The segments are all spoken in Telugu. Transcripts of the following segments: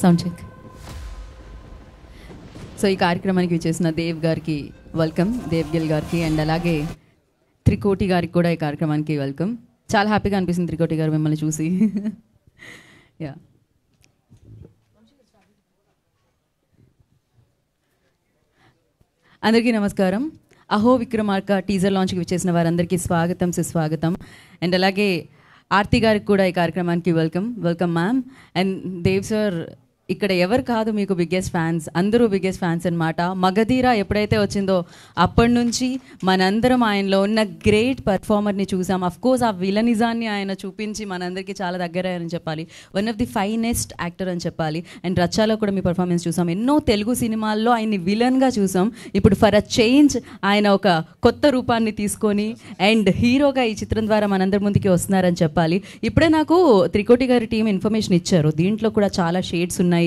Sound check. సో ఈ కార్యక్రమానికి చేసిన దేవ్ గారికి వెల్కమ్, దేవ్ గిల్ గారికి, అండ్ అలాగే త్రికోటి గారికి కూడా ఈ కార్యక్రమానికి వెల్కమ్. చాలా హ్యాపీగా అనిపిస్తుంది త్రికోటి గారు మిమ్మల్ని చూసి. యా, అందరికీ నమస్కారం. అహో విక్రమార్క టీజర్ లాంచ్కి విచ్చేసిన వారందరికీ స్వాగతం, సుస్వాగతం. అండ్ అలాగే ఆర్తి గారికి కూడా ఈ కార్యక్రమానికి welcome. Welcome ma'am. And Dev sir, ఇక్కడ ఎవరు కాదు మీకు బిగ్గెస్ట్ ఫ్యాన్స్, అందరూ బిగ్గెస్ట్ ఫ్యాన్స్ అనమాట. మగధీర ఎప్పుడైతే వచ్చిందో అప్పటి నుంచి మనందరం ఆయనలో ఉన్న గ్రేట్ పర్ఫార్మర్ని చూసాం. అఫ్కోర్స్ ఆ విలనిజాన్ని ఆయన చూపించి మనందరికీ చాలా దగ్గర అని చెప్పాలి. One of the finest actor అని చెప్పాలి. అండ్ రచ్చాలో కూడా మీ పర్ఫార్మెన్స్ చూసాం. ఎన్నో తెలుగు సినిమాల్లో ఆయన్ని విలన్గా చూసాం. ఇప్పుడు ఫర్ అ చేంజ్ ఆయన ఒక కొత్త రూపాన్ని తీసుకొని అండ్ హీరోగా ఈ చిత్రం ద్వారా మనందరి ముందుకి వస్తున్నారని చెప్పాలి. ఇప్పుడే నాకు త్రికోటి గారి టీం ఇన్ఫర్మేషన్ ఇచ్చారు, దీంట్లో కూడా చాలా షేడ్స్ ఉన్నాయి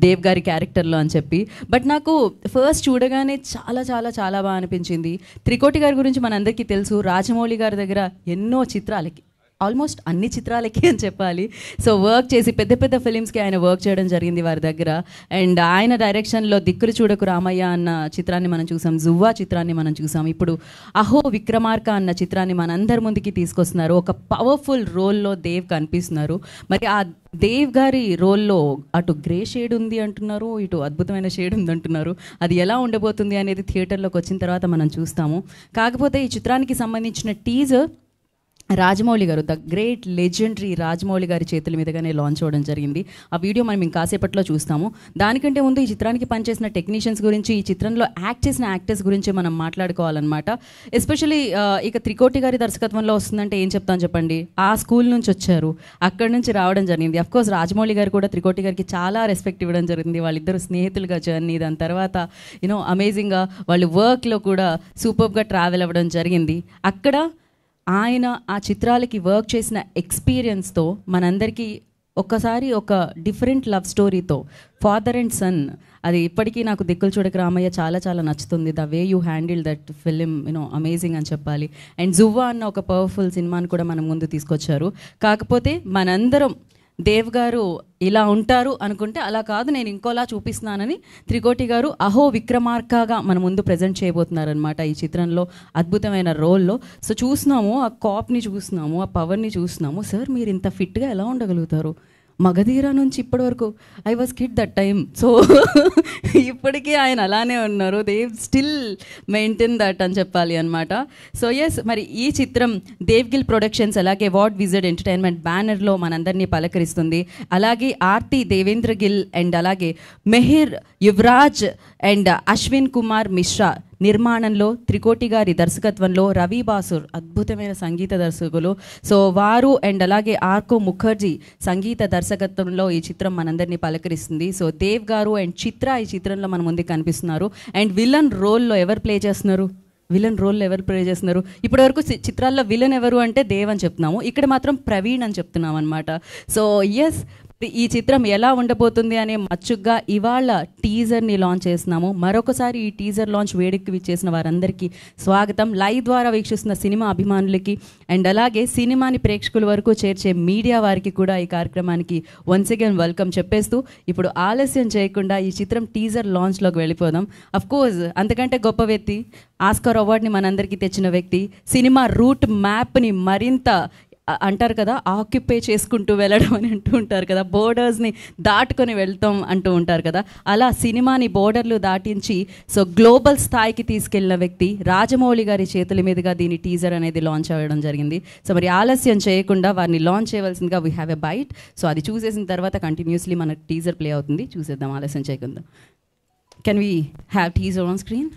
దేవ్ గారి క్యారెక్టర్లో అని చెప్పి. బట్ నాకు ఫస్ట్ చూడగానే చాలా చాలా చాలా బాగా అనిపించింది. త్రికోటి గారి గురించి మనందరికీ తెలుసు, రాజమౌళి గారి దగ్గర ఎన్నో చిత్రాలకి, ఆల్మోస్ట్ అన్ని చిత్రాలకి అని చెప్పాలి, సో వర్క్ చేసి పెద్ద పెద్ద ఫిలిమ్స్కి ఆయన వర్క్ చేయడం జరిగింది వారి దగ్గర. అండ్ ఆయన డైరెక్షన్లో దిక్కులు చూడకు రామయ్య అన్న చిత్రాన్ని మనం చూసాం, జువ్వా చిత్రాన్ని మనం చూసాం. ఇప్పుడు అహో విక్రమార్క అన్న చిత్రాన్ని మనందరి ముందుకి తీసుకొస్తున్నారు. ఒక పవర్ఫుల్ రోల్లో దేవ్ కనిపిస్తున్నారు. మరి ఆ దేవ్ గారి రోల్లో అటు గ్రే షేడ్ ఉంది అంటున్నారు, ఇటు అద్భుతమైన షేడ్ ఉంది అంటున్నారు. అది ఎలా ఉండబోతుంది అనేది థియేటర్లోకి వచ్చిన తర్వాత మనం చూస్తాము. కాకపోతే ఈ చిత్రానికి సంబంధించిన టీజర్ రాజమౌళి గారు, ద గ్రేట్ లెజెండరీ రాజమౌళి గారి చేతుల మీదుగానే లాంచ్ అవ్వడం జరిగింది. ఆ వీడియో మనం ఇంకాసేపట్లో చూస్తాము. దానికంటే ముందు ఈ చిత్రానికి పనిచేసిన టెక్నీషియన్స్ గురించి, ఈ చిత్రంలో యాక్ట్ చేసిన యాక్టర్స్ గురించి మనం మాట్లాడుకోవాలన్నమాట. ఎస్పెషలీ ఇక త్రికోటి గారి దర్శకత్వంలో వస్తుందంటే ఏం చెప్తాను చెప్పండి. ఆ స్కూల్ నుంచి వచ్చారు, అక్కడి నుంచి రావడం జరిగింది. అఫ్కోర్స్ రాజమౌళి గారు కూడా త్రికోటి గారికి చాలా రెస్పెక్ట్ ఇవ్వడం జరిగింది. వాళ్ళిద్దరు స్నేహితులుగా జర్నీ, దాని తర్వాత అమేజింగ్గా వాళ్ళు వర్క్లో కూడా సూపర్గా ట్రావెల్ అవ్వడం జరిగింది. అక్కడ ఆయన ఆ చిత్రాలకి వర్క్ చేసిన ఎక్స్పీరియన్స్తో మనందరికీ ఒక్కసారి ఒక డిఫరెంట్ లవ్ స్టోరీతో, ఫాదర్ అండ్ సన్, అది ఇప్పటికీ నాకు దిక్కులు చూడక రామయ్య చాలా చాలా నచ్చుతుంది. The way you handle that film amazing అని చెప్పాలి. అండ్ జువ్వా అన్న ఒక పవర్ఫుల్ సినిమాని కూడా మన ముందు తీసుకొచ్చారు. కాకపోతే మనందరం దేవ్ గారు ఇలా ఉంటారు అనుకుంటే అలా కాదు, నేను ఇంకోలా చూపిస్తున్నానని త్రికోటి గారు అహో విక్రమార్కగా మన ముందు ప్రజెంట్ చేయబోతున్నారనమాట ఈ చిత్రంలో, అద్భుతమైన రోల్లో. సో చూస్తున్నాము, ఆ కాప్ని చూస్తున్నాము, ఆ పవర్ని చూస్తున్నాము. సార్ మీరు ఇంత ఫిట్గా ఎలా ఉండగలుగుతారు? మగధీర నుంచి ఇప్పటి వరకు I was kid that time. So ఇప్పటికీ ఆయన అలానే ఉన్నారు, దే స్టిల్ మెయింటైన్ దట్ అని చెప్పాలి అనమాట. సో ఎస్, మరి ఈ చిత్రం దేవ్ గిల్ ప్రొడక్షన్స్ అలాగే వార్డ్ విజర్డ్ ఎంటర్టైన్మెంట్ బ్యానర్లో మనందరినీ పలకరిస్తుంది. అలాగే ఆర్తి దేవేంద్ర గిల్ అండ్ అలాగే మెహిర్ యువరాజ్ అండ్ అశ్విన్ కుమార్ మిశ్రా నిర్మాణంలో, త్రికోటి గారి దర్శకత్వంలో, రవి బాసుర్ అద్భుతమైన సంగీత దర్శకులు, సో వారు అండ్ అలాగే ఆర్కో ముఖర్జీ సంగీత దర్శకత్వంలో ఈ చిత్రం మనందరినీ పలకరిస్తుంది. సో దేవ్ గారు అండ్ చిత్ర ఈ చిత్రంలో మన ముందుకు కనిపిస్తున్నారు. అండ్ విలన్ రోల్లో ఎవరు ప్లే చేస్తున్నారు? ఇప్పటి వరకు చిత్రాల్లో విలన్ ఎవరు అంటే దేవ్ అని చెప్తున్నాము, ఇక్కడ మాత్రం ప్రవీణ్ అని చెప్తున్నాం అనమాట. సో ఎస్, ఈ చిత్రం ఎలా ఉండబోతుంది అనే మచ్చుగ్గా ఇవాళ టీజర్ని లాంచ్ చేస్తున్నాము. మరొకసారి ఈ టీజర్ లాంచ్ వేడుకకి విచ్చేసిన వారందరికీ స్వాగతం. లైవ్ ద్వారా వీక్షిస్తున్న సినిమా అభిమానులకి అండ్ అలాగే సినిమాని ప్రేక్షకుల వరకు చేర్చే మీడియా వారికి కూడా ఈ కార్యక్రమానికి వన్స్ అగైన్ వెల్కమ్ చెప్పేస్తూ ఇప్పుడు ఆలస్యం చేయకుండా ఈ చిత్రం టీజర్ లాంచ్లోకి వెళ్ళిపోదాం. అఫ్కోర్స్ అంతకంటే గొప్ప వ్యక్తి, ఆస్కార్ అవార్డ్ని మనందరికీ తెచ్చిన వ్యక్తి, సినిమా రూట్ మ్యాప్ని మరింత అంటారు కదా, ఆక్యుపై చేసుకుంటూ వెళ్ళడం అని అంటూ ఉంటారు కదా, బోర్డర్స్ని దాటుకొని వెళ్తాం అంటూ ఉంటారు కదా, అలా సినిమాని బోర్డర్లు దాటించి సో గ్లోబల్ స్థాయికి తీసుకెళ్లిన వ్యక్తి రాజమౌళి గారి చేతుల మీదుగా దీని టీజర్ అనేది లాంచ్ అవ్వడం జరిగింది. సో మరి ఆలస్యం చేయకుండా వారిని లాంచ్ చేయవలసిందిగా we have a byte. So అది చూసేసిన తర్వాత కంటిన్యూస్లీ మన టీజర్ ప్లే అవుతుంది, చూసేద్దాం ఆలస్యం చేయకుండా. Can we have teaser on screen?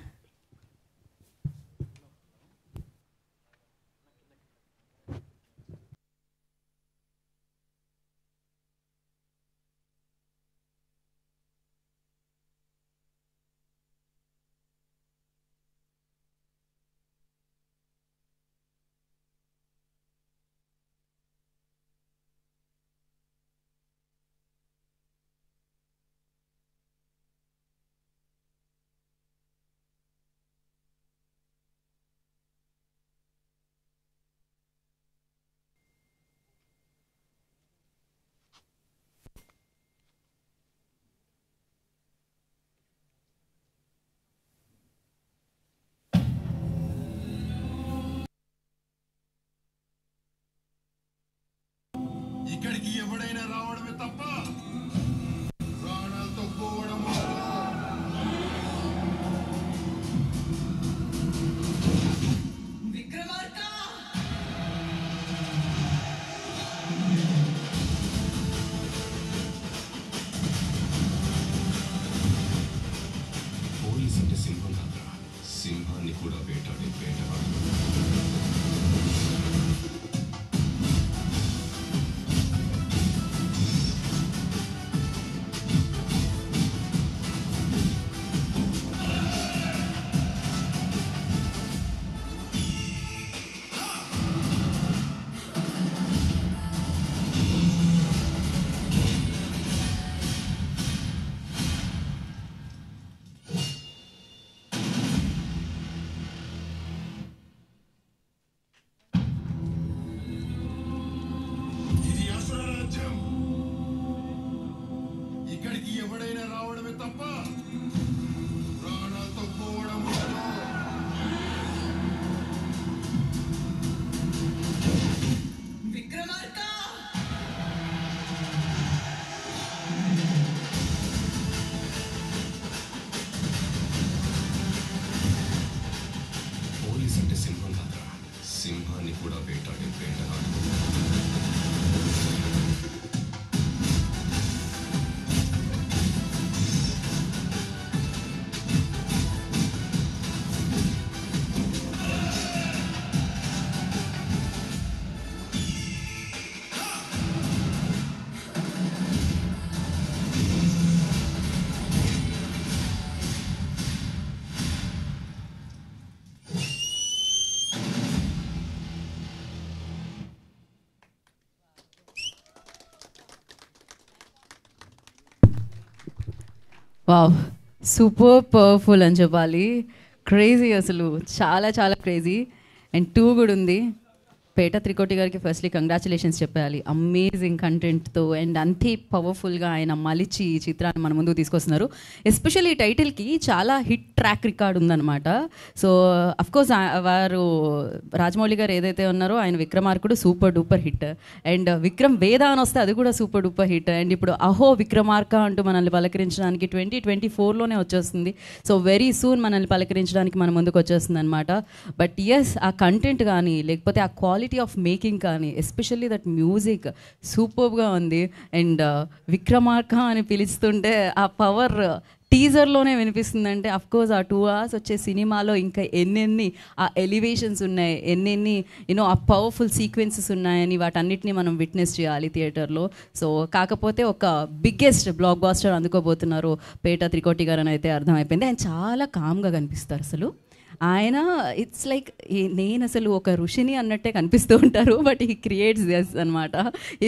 ఇక్కడికి ఎవడైనా రావడమే తప్ప ప్రాణాలతో పోవడం విక్రమార్క పోలీస్ అంటే సింహం కాదురా, సింహాన్ని కూడా వేటాడే వేటవాడు. ఇక్కడికి ఎవడైనా రావడమే తప్ప ప్రాణాలతో పోవడం విక్రమార్క పోలీస్ అంటే సింహం కాదురా, సింహాన్ని కూడా వేటాడే వేటవాడు. వావ్, సూపర్ పవర్ఫుల్ అని చెప్పాలి. క్రేజీ, అసలు చాలా చాలా క్రేజీ. అండ్ 2 కూడా ఉంది. పేట త్రికోటి గారికి ఫస్ట్లీ కంగ్రాచులేషన్స్ చెప్పాలి. అమేజింగ్ కంటెంట్తో అండ్ అంతే పవర్ఫుల్గా ఆయన మలిచి ఈ చిత్రాన్ని మన ముందుకు తీసుకొస్తున్నారు. ఎస్పెషల్లీ ఈ టైటిల్కి చాలా హిట్ ట్రాక్ రికార్డ్ ఉందన్నమాట. సో అఫ్కోర్స్ వారు రాజమౌళి గారు ఏదైతే ఉన్నారో ఆయన Vikramarkudu super duper hit. And Vikram Veda అని వస్తే అది కూడా సూపర్ డూపర్ హిట్. అండ్ ఇప్పుడు అహో విక్రమార్క అంటూ మనల్ని పలకరించడానికి 2024లోనే వచ్చేస్తుంది. సో వెరీ సూన్ మనల్ని పలకరించడానికి మన ముందుకు వచ్చేస్తుంది అనమాట. బట్ ఎస్, ఆ కంటెంట్ కానీ లేకపోతే ఆ క్వాలిటీ ఆఫ్ మేకింగ్ కానీ, ఎస్పెషల్లీ దట్ మ్యూజిక్ సూపర్గా ఉంది. అండ్ విక్రమార్క అని పిలుస్తుంటే ఆ పవర్ టీజర్లోనే వినిపిస్తుందంటే అఫ్కోర్స్ ఆ 2 hours వచ్చే సినిమాలో ఇంకా ఎన్నెన్ని ఆ ఎలివేషన్స్ ఉన్నాయి, ఎన్నెన్ని ఆ పవర్ఫుల్ సీక్వెన్సెస్ ఉన్నాయని వాటన్నిటిని మనం విట్నెస్ చేయాలి థియేటర్లో. సో కాకపోతే ఒక బిగ్గెస్ట్ బ్లాక్ బాస్టర్ అందుకోబోతున్నారు పేట త్రికోటి గారు అని అయితే అర్థమైపోయింది. ఆయన చాలా కామ్గా కనిపిస్తారు అసలు. ఆయన ఇట్స్ లైక్ నేను అసలు ఒక ఋషిని అన్నట్టే కనిపిస్తూ ఉంటారు. బట్ ఈ క్రియేట్స్ దిస్ అనమాట.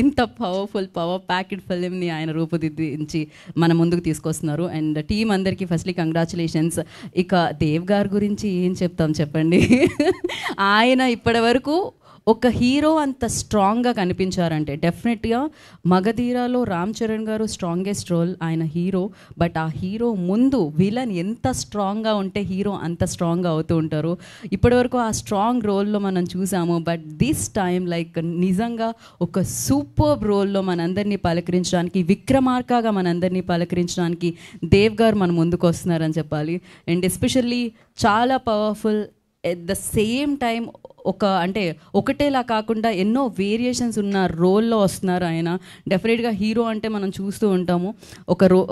ఇంత పవర్ఫుల్ పవర్ ప్యాకెడ్ ఫిలింని ఆయన రూపుదిద్దించి మన ముందుకు తీసుకొస్తున్నారు. అండ్ టీం అందరికీ ఫస్ట్లీ కంగ్రాచులేషన్స్. ఇక దేవ్ గారి గురించి ఏం చెప్తాం చెప్పండి. ఆయన ఇప్పటి వరకు ఒక హీరో అంత స్ట్రాంగ్గా కనిపించారంటే డెఫినెట్గా మగధీరాలో రామ్ చరణ్ గారు స్ట్రాంగెస్ట్ రోల్, ఆయన హీరో. బట్ ఆ హీరో ముందు విలన్ ఎంత స్ట్రాంగ్గా ఉంటే హీరో అంత స్ట్రాంగ్గా అవుతూ ఉంటారు. ఇప్పటివరకు ఆ స్ట్రాంగ్ రోల్లో మనం చూసాము. బట్ దిస్ టైం లైక్ నిజంగా ఒక సూపర్ రోల్లో మనందరినీ పలకరించడానికి, విక్రమార్కగా మనందరినీ పలకరించడానికి దేవ్ గారు మన ముందుకు వస్తున్నారని చెప్పాలి. అండ్ ఎస్పెషల్లీ చాలా powerful, at the same time అంటే ఒకటేలా కాకుండా ఎన్నో వేరియేషన్స్ ఉన్న రోల్లో వస్తున్నారు ఆయన. డెఫినెట్గా హీరో అంటే మనం చూస్తూ ఉంటాము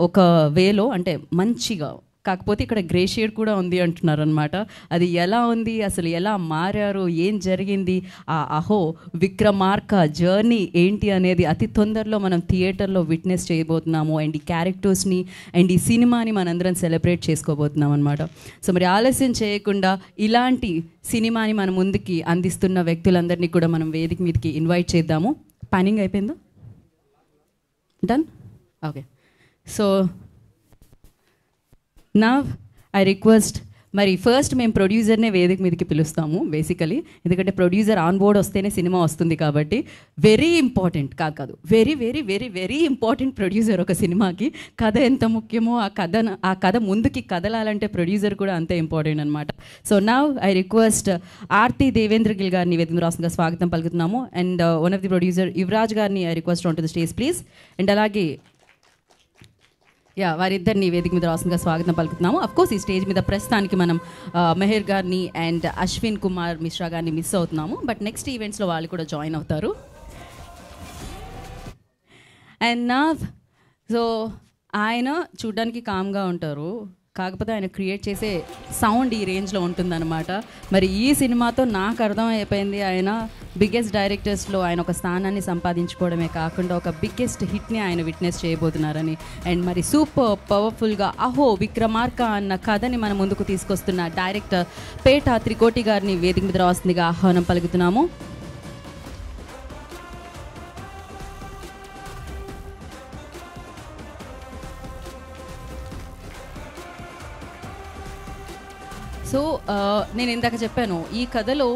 ఒక వేలో, అంటే మంచిగా. కాకపోతే ఇక్కడ గ్రే షేడ్ కూడా ఉంది అంటున్నారు అనమాట. అది ఎలా ఉంది, అసలు ఎలా మారారు, ఏం జరిగింది, ఆ అహో విక్రమార్క జర్నీ ఏంటి అనేది అతి తొందరలో మనం థియేటర్లో విట్నెస్ చేయబోతున్నాము. అండ్ ఈ క్యారెక్టర్స్ని అండ్ ఈ సినిమాని మనందరం సెలబ్రేట్ చేసుకోబోతున్నాం అనమాట. సో మరి ఆలస్యం చేయకుండా ఇలాంటి సినిమాని మన ముందుకి అందిస్తున్న వ్యక్తులందరినీ కూడా మనం వేదిక మీదకి ఇన్వైట్ చేద్దాము. ప్యానింగ్ అయిపోయిందా? Done? Okay. So now I request మరి ఫస్ట్ మేము ప్రొడ్యూసర్నే వేదిక మీదకి పిలుస్తాము బేసికలీ, ఎందుకంటే ప్రొడ్యూసర్ ఆన్ బోర్డ్ వస్తేనే సినిమా వస్తుంది కాబట్టి. వెరీ ఇంపార్టెంట్ కాదు very very very very important producer ఒక సినిమాకి. కథ ఎంత ముఖ్యమో ఆ కథ ముందుకి కదలాలంటే ప్రొడ్యూసర్ కూడా అంతే ఇంపార్టెంట్ అనమాట. So now I request Aarti Devendra Gill గారిని వేదిక రాష్ట్రంగా స్వాగతం పలుకుతున్నాము. And one of the producer Yuvaraj గారిని I request on to the stage please. And అలాగే వారిద్దరిని వేదిక మీద రాష్ట్రంగా స్వాగతం పలుకుతున్నాము. అఫ్కోర్స్ ఈ స్టేజ్ మీద ప్రస్తుతానికి మనం మెహర్ గారిని అండ్ అశ్విన్ కుమార్ మిశ్రా గారిని మిస్ అవుతున్నాము. బట్ నెక్స్ట్ ఈవెంట్స్లో వాళ్ళు కూడా జాయిన్ అవుతారు. అండ్ నా సో ఆయన చూడ్డానికి కామ్గా ఉంటారు, కాకపోతే ఆయన క్రియేట్ చేసే సౌండ్ ఈ రేంజ్లో ఉంటుందన్నమాట. మరి ఈ సినిమాతో నాకు అర్థమైపోయింది ఆయన బిగ్గెస్ట్ డైరెక్టర్స్లో ఆయన ఒక స్థానాన్ని సంపాదించుకోవడమే కాకుండా ఒక బిగ్గెస్ట్ హిట్ని ఆయన విట్నెస్ చేయబోతున్నారని. అండ్ మరి సూపర్ పవర్ఫుల్గా అహో విక్రమార్క అన్న కథని మన ముందుకు తీసుకొస్తున్న డైరెక్టర్ పేట త్రికోటి గారిని వేదిక మీద రాస్తుందిగా ఆహ్వానం పలుకుతున్నాము. సో నేను ఇందాక చెప్పాను, ఈ కథలో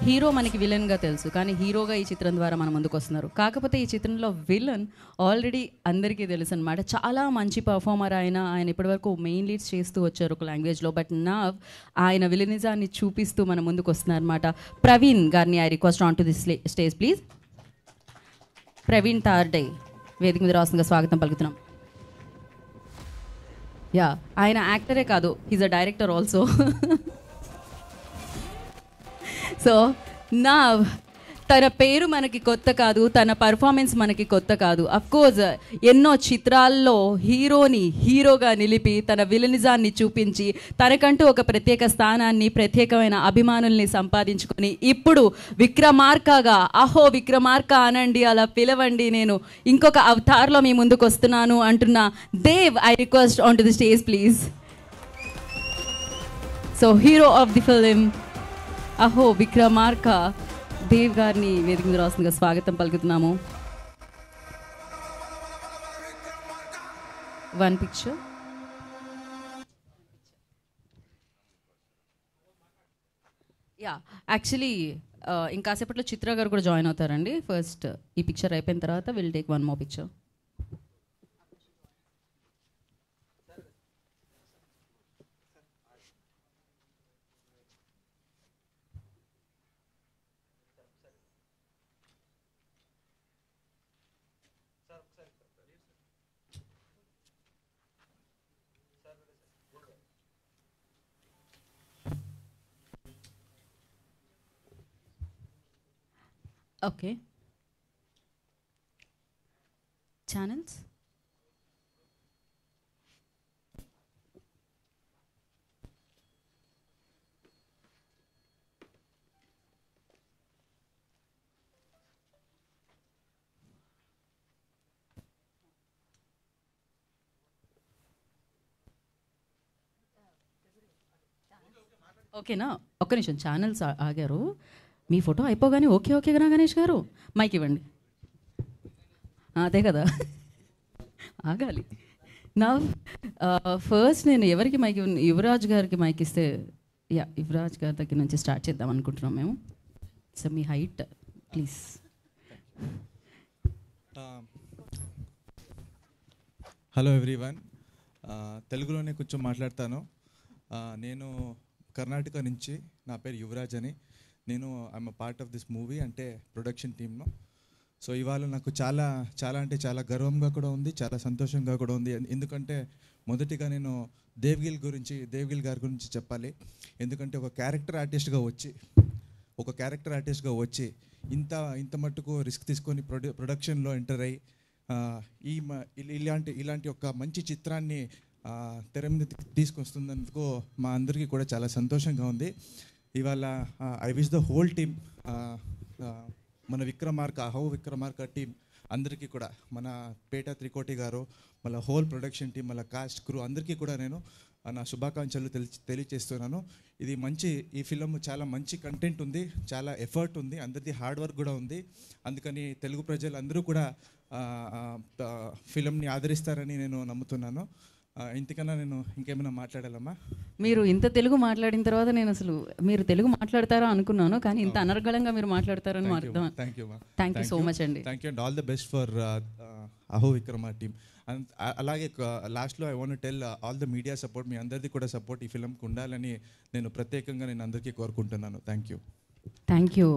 హీరో మనకి విలన్గా తెలుసు, కానీ హీరోగా ఈ చిత్రం ద్వారా మన ముందుకు వస్తున్నారు. కాకపోతే ఈ చిత్రంలో విలన్ ఆల్రెడీ అందరికీ తెలుసు అనమాట. చాలా మంచి పర్ఫార్మర్ ఆయన ఇప్పటివరకు మెయిన్ లీడ్స్ చేస్తూ వచ్చారు ఒక లాంగ్వేజ్లో. బట్ నా ఆయన విలనిజాన్ని చూపిస్తూ మన ముందుకు వస్తున్నారు అనమాట. ప్రవీణ్ గారిని I request on to the stage please. Praveen Tarde వేదిక మీద రాష్ట్రంగా స్వాగతం పలుకుతున్నాం. ఆయన యాక్టరే కాదు, he's a director also. So నా తన పేరు మనకి కొత్త కాదు, తన పర్ఫార్మెన్స్ మనకి కొత్త కాదు. అఫ్కోర్స్ ఎన్నో చిత్రాల్లో హీరోని హీరోగా నిలిపి తన విలనిజాన్ని చూపించి తనకంటూ ఒక ప్రత్యేక స్థానాన్ని, ప్రత్యేకమైన అభిమానుల్ని సంపాదించుకొని ఇప్పుడు విక్రమార్కగా అహో విక్రమార్క అనండి, అలా పిలవండి, నేను ఇంకొక అవతార్లో మీ ముందుకు వస్తున్నాను అంటున్న Dev I request on to the stage please. So hero of the film Aho Vikramarka Dev గారిని వేదిక మీద రాస్తుందిగా స్వాగతం పలుకుతున్నాము. One picture. యాక్చువల్లీ ఇంకాసేపట్లో చిత్ర గారు కూడా జాయిన్ అవుతారండి. ఫస్ట్ ఈ పిక్చర్ అయిపోయిన తర్వాత will take one more picture. Okay, channels. ఓకేనా, ఒక్క నిమిషం, ఛానల్స్ ఆగారు. మీ ఫోటో అయిపోగానే ఓకే ఓకేనా గణేష్ గారు, మైక్ ఇవ్వండి. అదే కదా, ఆగాలి. నా ఫస్ట్ నేను ఎవరికి మైక్ యువరాజ్ గారికి మైక్ ఇస్తే, యువరాజ్ గారి దగ్గర నుంచి స్టార్ట్ చేద్దాం అనుకుంటున్నాం మేము. So me height please. Hello everyone, తెలుగులోనే కొంచెం మాట్లాడతాను. నేను కర్ణాటక నుంచి, నా పేరు యువరాజ్ అని. నేను I'm part of this movie, అంటే ప్రొడక్షన్ టీమ్లో. సో ఇవాళ నాకు చాలా చాలా అంటే చాలా గర్వంగా కూడా ఉంది, చాలా సంతోషంగా కూడా ఉంది. ఎందుకంటే మొదటిగా నేను దేవ్గిల్ గారి గురించి చెప్పాలి. ఎందుకంటే ఒక క్యారెక్టర్ ఆర్టిస్ట్గా వచ్చి ఇంత మట్టుకు రిస్క్ తీసుకొని ప్రొడక్షన్లో ఎంటర్ అయ్యి ఇలాంటి ఒక మంచి చిత్రాన్ని తెర మీద తీసుకొస్తున్నందుకు మా అందరికీ కూడా చాలా సంతోషంగా ఉంది. ఇవాళ I wish the whole team, మన అహో విక్రమార్క టీం అందరికీ కూడా, మన పేట త్రికోటి గారు, మళ్ళీ హోల్ ప్రొడక్షన్ టీం, మళ్ళీ కాస్ట్ క్రూ అందరికీ కూడా నేను నా శుభాకాంక్షలు తెలియచేస్తున్నాను. ఈ ఫిలిం చాలా మంచి కంటెంట్ ఉంది, చాలా ఎఫర్ట్ ఉంది, అందరిది హార్డ్ వర్క్ కూడా ఉంది. అందుకని తెలుగు ప్రజలు అందరూ కూడా ఫిలింని ఆదరిస్తారని నేను నమ్ముతున్నాను. ఇంతకన్నా నేను ఇంకేమైనా మాట్లాడాలమ్మా? మీరు ఇంత తెలుగు మాట్లాడిన తర్వాత నేను అసలు మీరు తెలుగు మాట్లాడతారో అనుకున్నాను, కానీ ఇంత అనర్గళంగా మీరు మాట్లాడతారని అర్థం. Thank you thank you so much అండి. Thank you and all the best for Aho Vikrama team. And అలాగే లాస్ట్లో I want tell all the media support, మీ అందరిది కూడా సపోర్ట్ ఈ ఫిల్మ్కి ఉండాలని నేను ప్రత్యేకంగా నేను అందరికీ కోరుకుంటున్నాను. Thank you. Thank you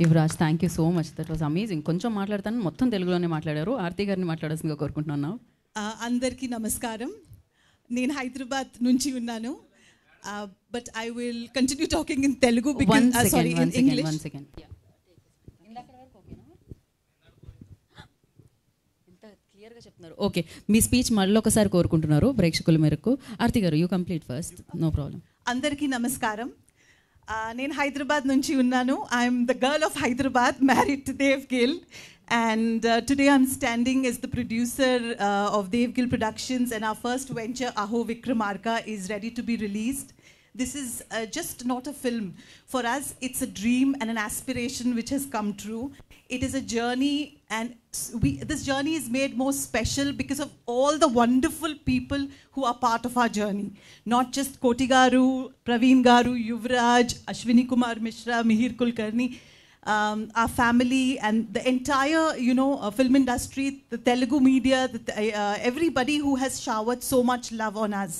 Yuvraj, thank you so much. That was amazing. కొంచెం మాట్లాడతాను, మొత్తం తెలుగులోనే మాట్లాడారు. ఆర్తి గారిని మాట్లాడాల్సిందిగా కోరుకుంటున్నాను. అందరికీ నమస్కారం. నేను హైదరాబాద్ నుంచి ఉన్నాను, but I will continue talking in Telugu because sorry in English. క్లియర్గా చెప్తున్నారు. ఓకే, మీ స్పీచ్ మళ్ళీ ఒకసారి కోరుకుంటున్నారు ప్రేక్షకుల మేరకు. ఆర్తి గారు, you complete first, no problem. అందరికీ నమస్కారం. నేను హైదరాబాద్ నుంచి ఉన్నాను. I'm the girl of Hyderabad, married to Dev Gill. And today I'm standing as the producer of Dev Gill Productions, and our first venture, Aho Vikramarka, is ready to be released. This is just not a film. For us, it's a dream and an aspiration which has come true. It is a journey, and this journey is made more special because of all the wonderful people who are part of our journey. Not just Koti Garu, Praveen Garu, Yuvraj, Ashwini Kumar Mishra, Mihir Kulkarni, our family and the entire, film industry, the Telugu media, everybody who has showered so much love on us.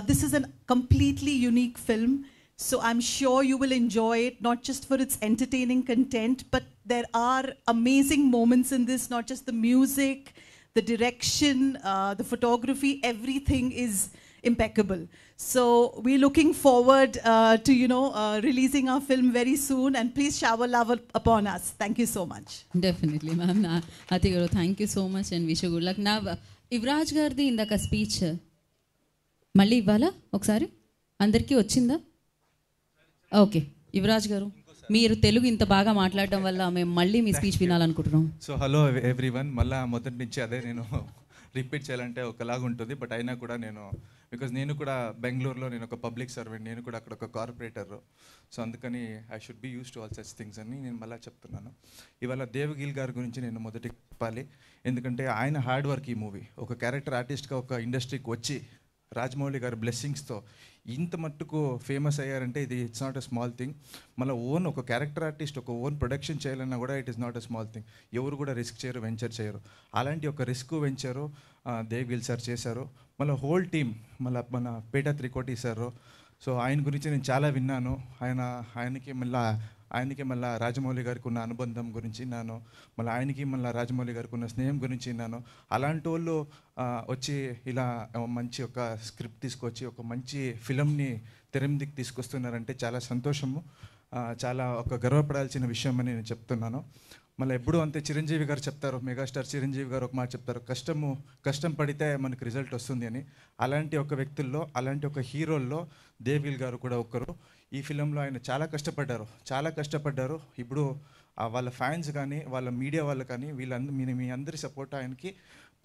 This is a completely unique film, so I'm sure you will enjoy it, not just for its entertaining content, but there are amazing moments in this, not just the music, the direction, the photography, everything is impeccable. So we're looking forward to releasing our film very soon, and please shower love upon us. Thank you so much. Definitely ma'am. Ati garu, thank you so much and wish you good luck. Now Yuvraj gardi indaka speech మళ్ళీ ఇవ్వాలా ఒకసారి? అందరికీ వచ్చిందా? ఓకే, యువరాజ్ గారు, మీరు తెలుగు ఇంత బాగా మాట్లాడడం వల్ల మేము మళ్ళీ మీ స్పీచ్ వినాలనుకుంటున్నాం. సో హలో ఎవ్రీవన్, మళ్ళీ మొదటి నుంచి అదే నేను రిపీట్ చేయాలంటే ఒకలాగా ఉంటుంది, బట్ అయినా కూడా బికాజ్ నేను కూడా బెంగళూరులో నేను ఒక పబ్లిక్ సర్వెంట్, నేను కూడా అక్కడ ఒక కార్పొరేటర్. సో అందుకని I should be use to all such things అని నేను మళ్ళీ చెప్తున్నాను. ఇవాళ దేవ్ గిల్ గారి గురించి నేను మొదటి చెప్పాలి, ఎందుకంటే ఆయన హార్డ్ వర్క్ ఈ మూవీ. ఒక క్యారెక్టర్ ఆర్టిస్ట్గా ఒక ఇండస్ట్రీకి వచ్చి రాజమౌళి గారి బ్లెస్సింగ్స్తో ఇంత మట్టుకు ఫేమస్ అయ్యారంటే ఇది it's not a small thing. మళ్ళీ ఒక క్యారెక్టర్ ఆర్టిస్ట్ ఒక ఓన్ ప్రొడక్షన్ చేయాలన్నా కూడా it is not a small thing. ఎవరు కూడా రిస్క్ చేయరు, వెంచర్ చేయరు. అలాంటి ఒక risk venture Dev Gill sir చేశారు. మళ్ళీ హోల్ టీమ్, మన పేట త్రికోటి సార్. సో ఆయన గురించి నేను చాలా విన్నాను. ఆయనకి మళ్ళీ రాజమౌళి గారికి ఉన్న అనుబంధం గురించి మళ్ళీ ఆయనకి మళ్ళీ రాజమౌళి గారికి ఉన్న స్నేహం గురించి అలాంటి వాళ్ళు వచ్చి ఇలా మంచి ఒక స్క్రిప్ట్ తీసుకొచ్చి ఒక మంచి ఫిలంని తెరమిదికి తీసుకొస్తున్నారంటే చాలా సంతోషము, చాలా ఒక గర్వపడాల్సిన విషయం అని నేను చెప్తున్నాను. మళ్ళీ ఎప్పుడు అంతే చిరంజీవి గారు చెప్తారు, మెగాస్టార్ చిరంజీవి గారు ఒక మాట చెప్తారు, కష్టం పడితే మనకు రిజల్ట్ వస్తుంది అని. అలాంటి ఒక వ్యక్తుల్లో, అలాంటి ఒక హీరోల్లో దేవ్ గిల్ గారు కూడా ఒకరు. ఈ ఫిలంలో ఆయన చాలా కష్టపడ్డారు. ఇప్పుడు వాళ్ళ ఫ్యాన్స్ కానీ వాళ్ళ మీడియా వాళ్ళు కానీ మీ అందరి సపోర్ట్ ఆయనకి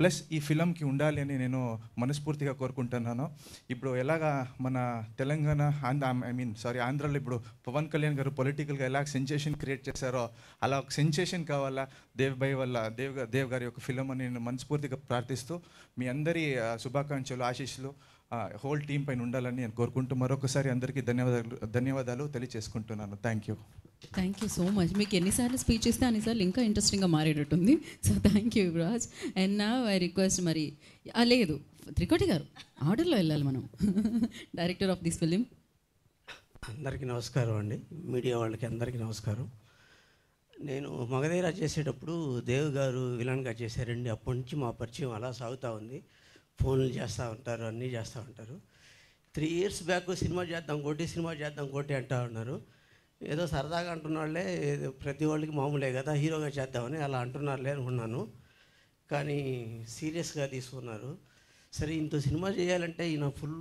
ప్లస్ ఈ ఫిలంకి ఉండాలి అని నేను మనస్ఫూర్తిగా కోరుకుంటున్నాను. ఇప్పుడు ఎలాగా మన తెలంగాణ ఆంధ్రాలో ఇప్పుడు పవన్ కళ్యాణ్ గారు పొలిటికల్గా ఎలా సెన్సేషన్ క్రియేట్ చేశారో అలా ఒక సెన్సేషన్ కావాలా దేవ్ గారి యొక్క ఫిలం అని నేను మనస్ఫూర్తిగా ప్రార్థిస్తూ మీ అందరి శుభాకాంక్షలు, ఆశీస్సులు హోల్ టీం పైన ఉండాలని నేను కోరుకుంటూ మరొకసారి అందరికీ ధన్యవాదాలు తెలియజేసుకుంటున్నాను. Thank you so much. మీకు ఎన్నిసార్లు స్పీచ్ ఇస్తే అన్నిసార్లు ఇంకా ఇంట్రెస్టింగ్గా మారేటట్టుంది. So thank you Yuvaraj. And నా ఐ రిక్వెస్ట్ లేదు త్రికోటి గారు ఆర్డర్లో వెళ్ళాలి మనం, డైరెక్టర్ ఆఫ్ దిస్ ఫిలిం. అందరికీ నమస్కారం అండి, మీడియా వాళ్ళకి అందరికీ నమస్కారం. నేను మగధీర చేసేటప్పుడు దేవ్ గారు విలన్గా చేశారండి. అప్పటి నుంచి మా పరిచయం అలా సాగుతూ ఉంది. ఫోన్లు చేస్తూ ఉంటారు, అన్నీ చేస్తూ ఉంటారు. 3 years బ్యాక్ సినిమా చేద్దాం కోటి అంటూ ఉన్నారు. ఏదో సరదాగా అంటున్నాళ్ళే, ప్రతి వాళ్ళకి మామూలే కదా హీరోగా చేద్దామని అలా అంటున్నారులే అనుకున్నాను. కానీ సీరియస్గా తీసుకున్నారు. సరే ఇంత సినిమా చేయాలంటే ఈయన full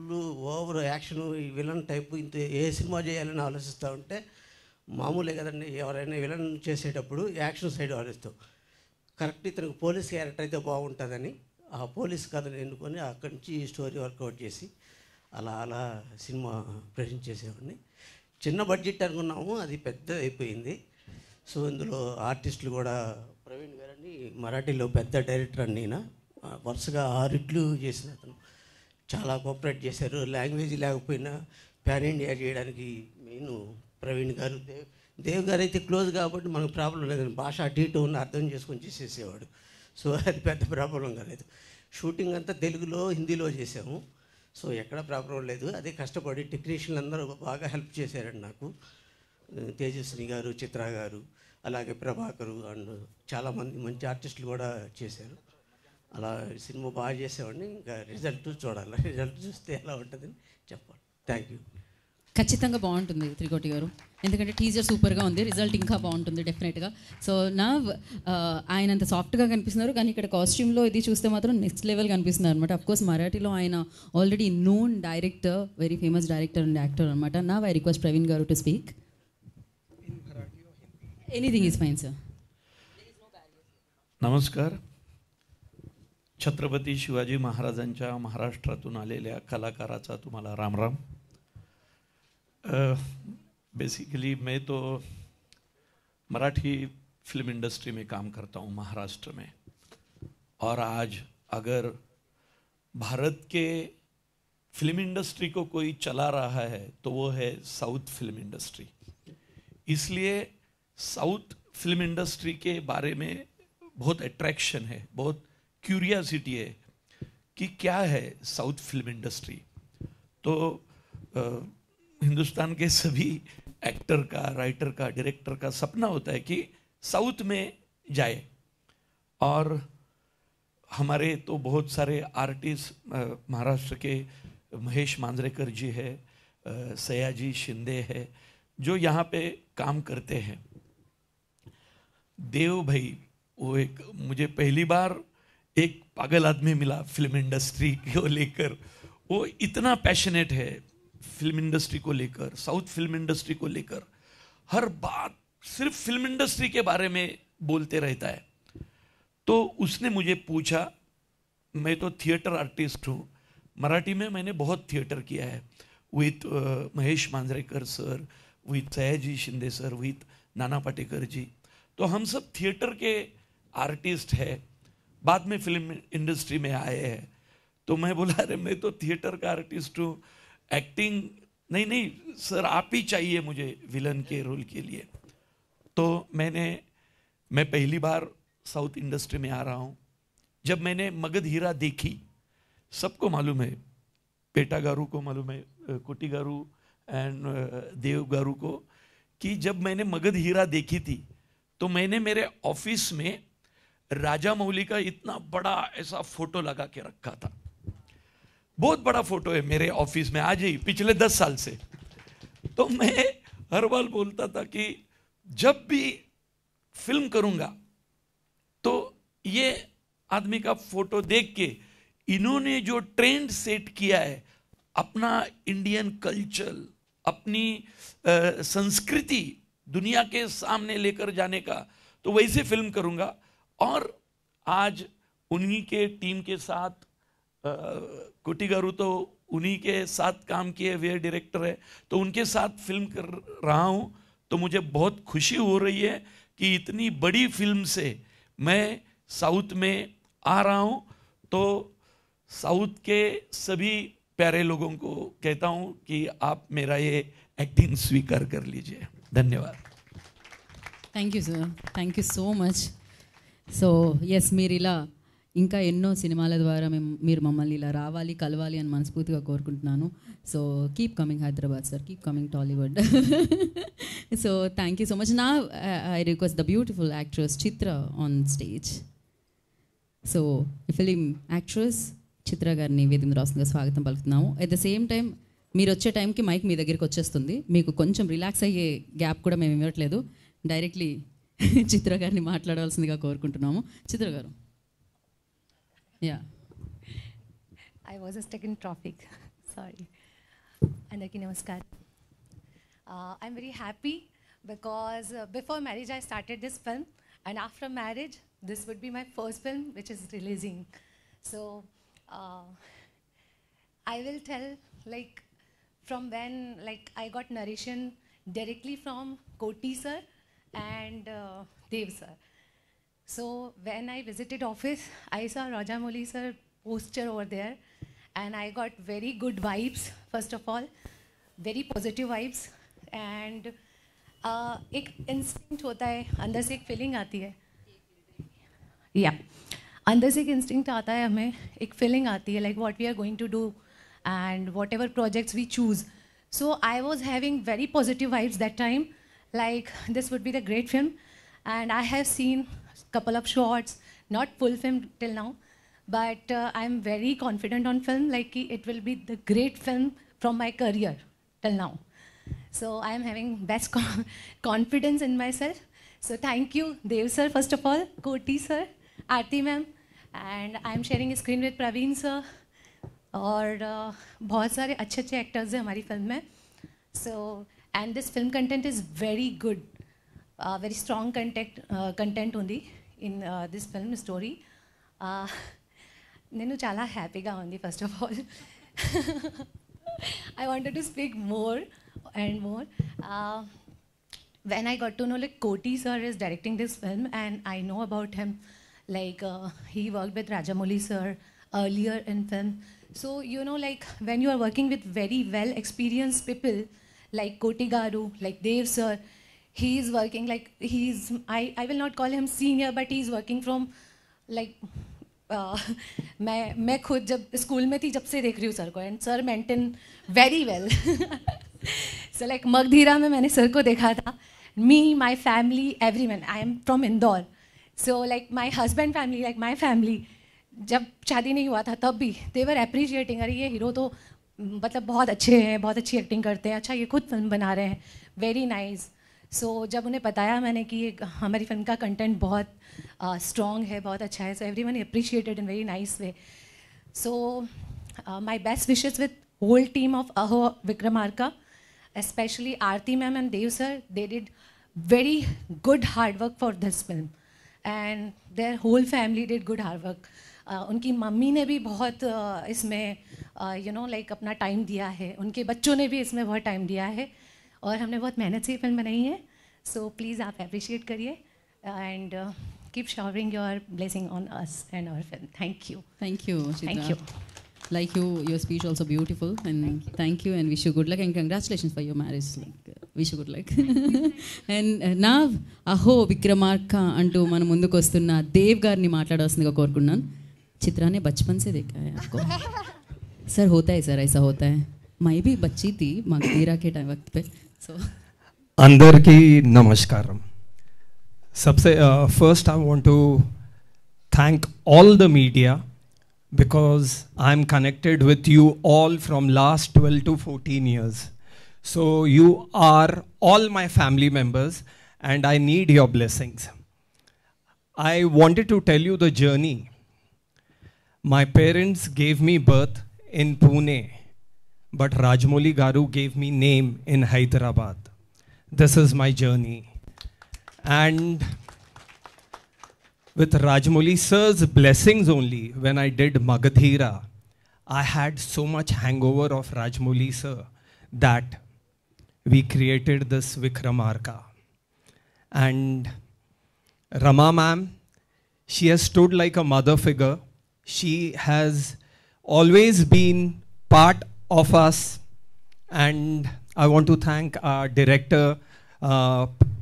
over action villain type ఇంత ఏ సినిమా చేయాలని ఆలోచిస్తూ ఉంటే మామూలే కదండి, ఎవరైనా విలన్ చేసేటప్పుడు యాక్షన్ సైడ్ ఆలోచిస్తాం. కరెక్ట్ ఇతనికి పోలీస్ క్యారెక్టర్ అయితే బాగుంటుందని ఆ పోలీస్ కథను ఎన్నుకొని అక్కడి నుంచి స్టోరీ వర్కౌట్ చేసి అలా సినిమా ప్రజెంట్ చేసేవాడిని. చిన్న బడ్జెట్ అనుకున్నాము, అది పెద్ద అయిపోయింది. సో ఇందులో ఆర్టిస్టులు కూడా ప్రవీణ్ గారని మరాఠీలో పెద్ద డైరెక్టర్ అండి. ఈయన వరుసగా 6 హిట్లు చేసిన అతను. చాలా కోఆపరేట్ చేశారు. లాంగ్వేజ్ లేకపోయినా పాన్ ఇండియా చేయడానికి మెయిన్ ప్రవీణ్ గారు, దేవ్ గారు అయితే క్లోజ్ కాబట్టి మనకు ప్రాబ్లం లేదండి. భాష అటు ఇటు ఉన్న అర్థం చేసుకొని చేసేసేవాడు. సో అది పెద్ద ప్రాబ్లం కాలేదు. షూటింగ్ అంతా తెలుగులో హిందీలో చేసాము. సో ఎక్కడ ప్రాబ్లం లేదు. అదే కష్టపడి టెక్నీషియన్లు అందరూ బాగా హెల్ప్ చేశారండి నాకు. తేజస్విని గారు, చిత్ర గారు, అలాగే ప్రభాకరు అండ్ చాలామంది మంచి ఆర్టిస్టులు కూడా చేశారు. అలా సినిమా బాగా చేసేవాడిని. ఇంకా రిజల్ట్ చూడాలి. రిజల్ట్ చూస్తే ఎలా ఉంటుందని చెప్పాలి. Thank you. ఖచ్చితంగా బాగుంటుంది త్రికోటి గారు, ఎందుకంటే టీజర్ సూపర్గా ఉంది, రిజల్ట్ ఇంకా బాగుంటుంది డెఫినెట్గా. సో నా ఆయన అంత సాఫ్ట్గా కనిపిస్తున్నారు, కానీ ఇక్కడ కాస్ట్యూమ్లో ఇది చూస్తే మాత్రం నెక్స్ట్ లెవెల్ కనిపిస్తున్నారు అనమాట. అఫ్కోర్స్ మరాఠీలో ఆయన already known director, very famous director and actor అనమాట. నా ఐ రిక్వెస్ట్ ప్రవీణ్ గారు to speak. Anything is fine sir. नमस्कार. छत्रपती शिवाजी महाराजांच्या महाराष्ट्रातून आलेल्या कलाकाराचा तुम्हाला रामराम. बेसिकली मैं तो मराठी फिल्म इंडस्ट्री में काम करता हूँ महाराष्ट्र में, और आज अगर भारत के फिल्म इंडस्ट्री को कोई चला रहा है तो वो है साउथ फिल्म इंडस्ट्री. इसलिए साउथ फिल्म इंडस्ट्री के बारे में बहुत अट्रैक्शन है, बहुत क्यूरियासिटी है कि क्या है साउथ फिल्म इंडस्ट्री. तो हिंदुस्तान के सभी एक्टर का, राइटर का, डायरेक्टर का सपना होता है कि साउथ में जाए. और हमारे तो बहुत सारे आर्टिस्ट महाराष्ट्र के महेश मांजरेकर जी है, सयाजी शिंदे है, जो यहाँ पे काम करते हैं. देव भाई, वो एक मुझे पहली बार एक पागल आदमी मिला फिल्म इंडस्ट्री को लेकर. वो इतना पैशनेट है फिल्म इंडस्ट्री को लेकर, साउथ फिल्म इंडस्ट्री को लेकर. हर बात सिर्फ फिल्म इंडस्ट्री के बारे में बोलते रहता है. तो उसने मुझे पूछा, मैं तो थिएटर आर्टिस्ट हूँ, मराठी में मैंने बहुत थिएटर किया है with Mahesh Manjrekar sir, with Sayaji Shinde sir, with Nana Patekar जी. तो हम सब थिएटर के आर्टिस्ट हैं, बाद में फिल्म इंडस्ट्री में आए हैं. तो मैं बोला, अरे मैं तो थिएटर का आर्टिस्ट हूँ, एक्टिंग नहीं सर, आप ही चाहिए मुझे विलन के रोल के लिए. तो मैं पहली बार साउथ इंडस्ट्री में आ रहा हूँ. जब मैंने मगध हीरा देखी, सबको मालूम है, पेटा गारू को मालूम है, कुटी गारू एंड देव गारू को, कि जब मैंने मगध हीरा देखी थी तो मैंने मेरे ऑफिस में राजा मौली का इतना बड़ा ऐसा फोटो लगा के रखा था. बहुत बड़ा फोटो है मेरे ऑफिस में आज ही, पिछले 10 साल से. तो मैं हर बार बोलता था कि जब भी फिल्म करूंगा तो ये आदमी का फोटो देख के, इन्होंने जो ट्रेंड सेट किया है, अपना इंडियन कल्चर, अपनी संस्कृति दुनिया के सामने लेकर जाने का, तो वैसे फिल्म करूंगा. और आज उन्हीं के टीम के साथ, कोटी गारू तो उन्हीं के साथ काम किए हुए डायरेक्टर है, तो उनके साथ फिल्म कर रहा हूं. तो मुझे बहुत खुशी हो रही है कि इतनी बड़ी फिल्म से मैं साउथ में आ रहा हूं. तो साउथ के सभी प्यारे लोगों को कहता हूं कि आप मेरा ये एक्टिंग स्वीकार कर लीजिए. धन्यवाद. Thank you sir, thank you so much. So yes, మీరు ఇలా ఇంకా ఎన్నో సినిమాల ద్వారా మీరు మమ్మల్ని ఇలా రావాలి, కలవాలి అని మనస్ఫూర్తిగా కోరుకుంటున్నాను. So keep coming Hyderabad sir, keep coming Tollywood. So thank you so much. నా I request the beautiful actress Chitra on stage. So film actress Chitra గారిని వేదిక రాస్తుందిగా స్వాగతం పలుకుతున్నాము. అట్ ద సేమ్ టైం మీరు వచ్చే టైంకి మైక్ మీ దగ్గరికి వచ్చేస్తుంది, మీకు కొంచెం రిలాక్స్ అయ్యే గ్యాప్ కూడా మేము ఇవ్వట్లేదు. డైరెక్ట్లీ చిత్ర గారిని మాట్లాడాల్సిందిగా కోరుకుంటున్నాము. చిత్ర గారు. Yeah, I was stuck in traffic. Sorry. Andarki namaskar. I'm very happy because before marriage I started this film, and after marriage this would be my first film which is releasing. So I will tell like from when like I got narration directly from Koti sir and Dev sir. So when I visited office, I saw Rajamouli sir poster over there, and I got very good vibes, first of all, very positive vibes. And एक instinct होता है, अंदर से एक feeling आती है, yeah, अंदर से एक instinct आता है हमें, एक feeling आती है like what we are going to do and whatever projects we choose. So I was having very positive vibes that time, like this would be the great film. And I have seen a couple of shots, not full film till now, but I'm very confident on film, like it will be the great film from my career till now. So I'm having best confidence in myself. So thank you, Dev sir, first of all, Koti sir, Aarti ma'am, and I'm sharing a screen with Praveen sir. और बहुत सारे अच्छे अच्छे एक्टर्स हैं हमारी फिल्म में. So and this film content is very good, very strong content ఉంది ఇన్ దిస్ ఫిల్మ్ స్టోరీ. నేను చాలా హ్యాపీగా ఉంది first of all. I wanted to speak more and more. When I got to know like Koti sir is directing this film, and I know about him, like he worked with Rajamouli sir earlier in film. So you know, like when you are working with very well experienced people like Koti garu, like Dev sir, he is working like I will not call him senior, but he is working from like मैं खुद जब स्कूल में थी जब से देख रही हूँ सर को, and sir maintain very well. So like Magadheera में मैंने सर को देखा था. Me, my family, everyone. I am from Indore. So like my husband family, like my family, जब शादी नहीं हुआ था तब भी दे वर अप्रिशिएटिंग, अरे ये हीरो तो मतलब बहुत अच्छे हैं, बहुत अच्छी एक्टिंग करते हैं, अच्छा ये खुद फिल्म बना रहे हैं, वेरी नाइस. सो जब उन्हें बताया मैंने कि हमारी फिल्म का कंटेंट बहुत स्ट्रॉन्ग है, बहुत अच्छा है, so everyone appreciated in very nice way. So my best wishes with whole team of Aho Vikramarka, especially Aarti ma'am and Dev sir. They did very good hard work for this film, and their whole family did good hard work. उनकी मम्मी ने भी बहुत इसमें यू नो लाइक अपना टाइम दिया है, उनके बच्चों ने भी इसमें बहुत टाइम दिया है, और हमने बहुत मेहनत से ये फिल्म बनाई है. सो प्लीज़ आप अप्रिशिएट करिए and keep showering your blessing on us and our film. Thank you. Thank you, Chitra. Thank you. Like you, your speech also beautiful, and thank you and wish you good luck and congratulations for your marriage. Like wish you good luck. And now అహో విక్రమార్క అంటూ మన ముందుకు వస్తున్న దేవ్ గారిని మాట్లాడాల్సిందిగా కోరుకున్నాను. चित्रा ने बचपन से देखा है आपको. सर होता है सर, ऐसा होता है. मैं भी बच्ची थी मगधीरा के टाइम वक्त पे. सो अंदर की नमस्कारम. सबसे first I want to thank all the media, because I'm connected with you all from last 12 to 14 years. So you are all my family members and I need your blessings. I wanted to tell you the journey. My parents gave me birth in Pune, but Rajamouli Garu gave me name in Hyderabad. This is my journey. And with Rajamouli sir's blessings only, when I did Magadhira, I had so much hangover of Rajamouli sir that we created this Vikramarka. And Rama ma'am, she has stood like a mother figure. She has always been part of us. And I want to thank our director,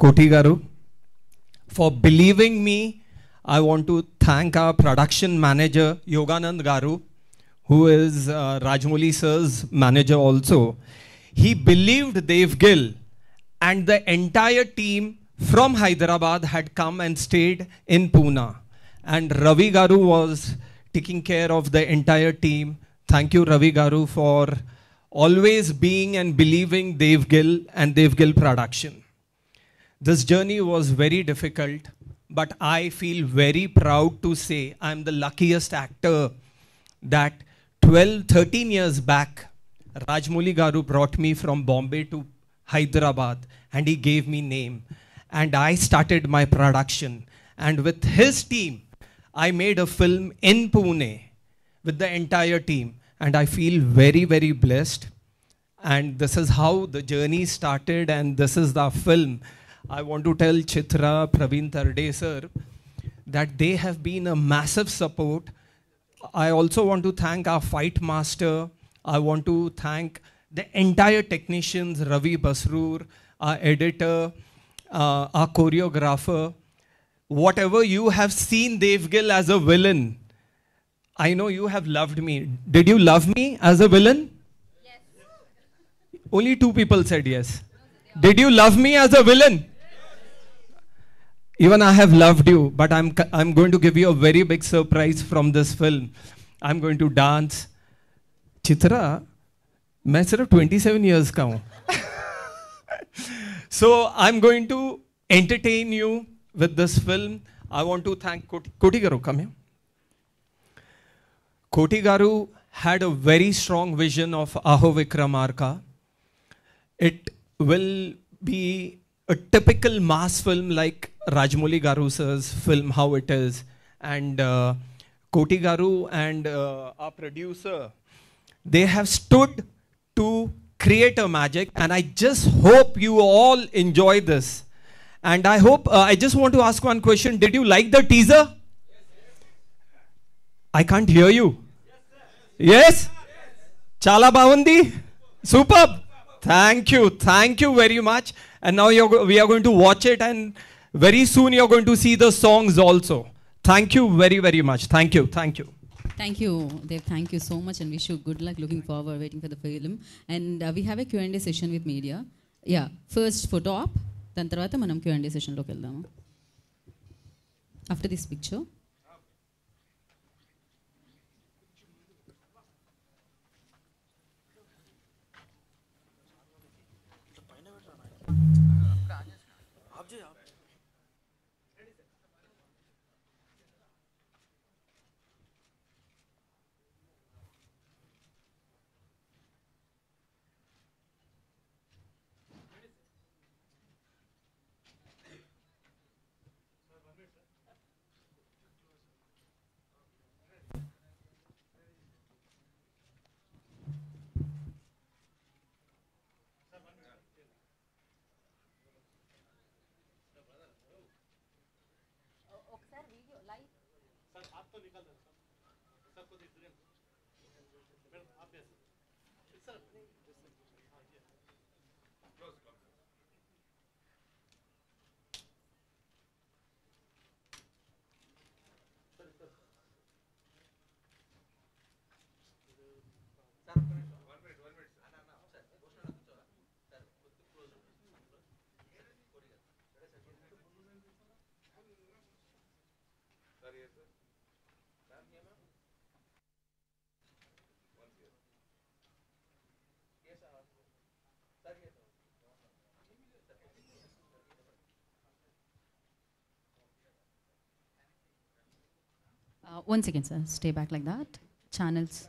Koti garu, for believing me. I want to thank our production manager, Yoganand Garu, who is Rajamouli sir's manager also. He believed Dev Gill, and the entire team from Hyderabad had come and stayed in Pune. And Ravi Garu was taking care of the entire team. Thank you, Ravi Garu, for always being and believing Dev Gill and Dev Gill production. This journey was very difficult, but I feel very proud to say I'm the luckiest actor that 13 years back, Rajamouli Garu brought me from Bombay to Hyderabad and he gave me name. And I started my production. And with his team, I made a film in Pune with the entire team. And I feel very, very blessed. And this is how the journey started, and this is the film. I want to tell Chitra, Praveen Tarde sir, that they have been a massive support. I also want to thank our fight master. I want to thank the entire technicians, Ravi Basroor, our editor, our choreographer. Whatever you have seen Dev Gill as a villain, I know you have loved me. Did you love me as a villain? Yes. Only 2 people said yes. Did you love me as a villain? Even I have loved you, but I'm going to give you a very big surprise from this film. I'm going to dance. Chitra, मैं सिर्फ 27 years का हूँ. So I'm going to entertain you with this film. I want to thank Koti Garu. Come here. Koti Garu had a very strong vision of Aho Vikramarka. It will be a typical mass film like Rajamouli Garu sir's film, how it is. And Koti Garu and our producer, they have stood to create a magic, and I just hope you all enjoy this. And I hope, I just want to ask one question. Did you like the teaser? I can't hear you. Yes? Chala Bhavandi? Superb. Thank you very much. And now we are going to watch it, and very soon you're going to see the songs also. Thank you very, very much. Thank you. Thank you, Dev. Thank you so much, and wish you good luck. Looking forward, waiting for the film. And we have a Q&A session with media. Yeah, first photo op, then tarvata manam Q&A session loki veldamu. After this picture. One second, sir. Stay back like that. Channels.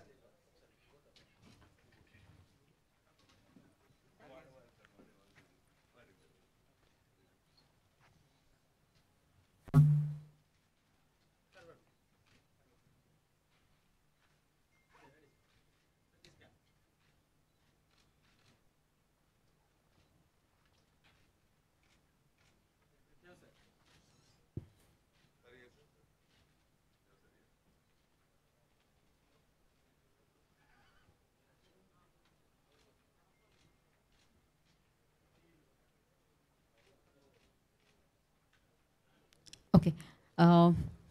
Okay.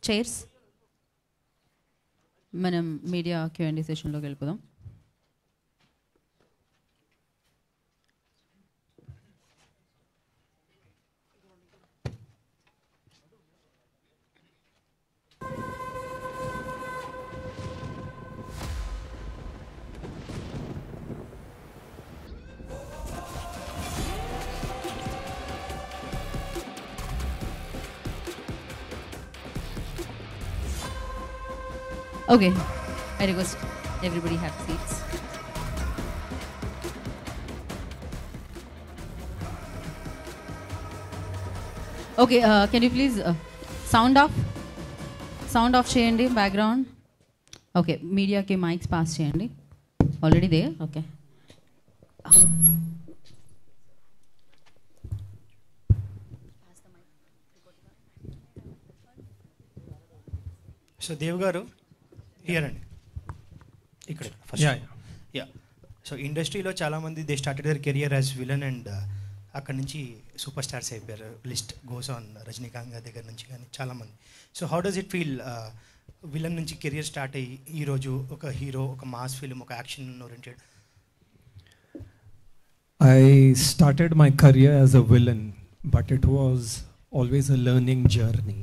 Chairs. మనం మీడియా Q&A సెషన్లోకి వెళ్ళిపోదాం. Okay, I request everybody have seats. Okay, can you please sound off cheyandi background. Okay, media ke mics pass cheyandi. Already there. Okay. So Dev garu, here అండి ఇక్కడ యా. సో ఇండస్ట్రీలో చాలామంది they started their career as villain and అక్కడ నుంచి సూపర్ స్టార్స్ అయిపోయారు. List goes on. రజనీకాంత్ గారి దగ్గర నుంచి కానీ చాలామంది. So how does it feel villain నుంచి కెరియర్ స్టార్ట్ అయ్యి ఈరోజు ఒక హీరో, ఒక మాస్ ఫిల్మ్, ఒక action oriented? I started my career as a villain, but it was always a learning journey.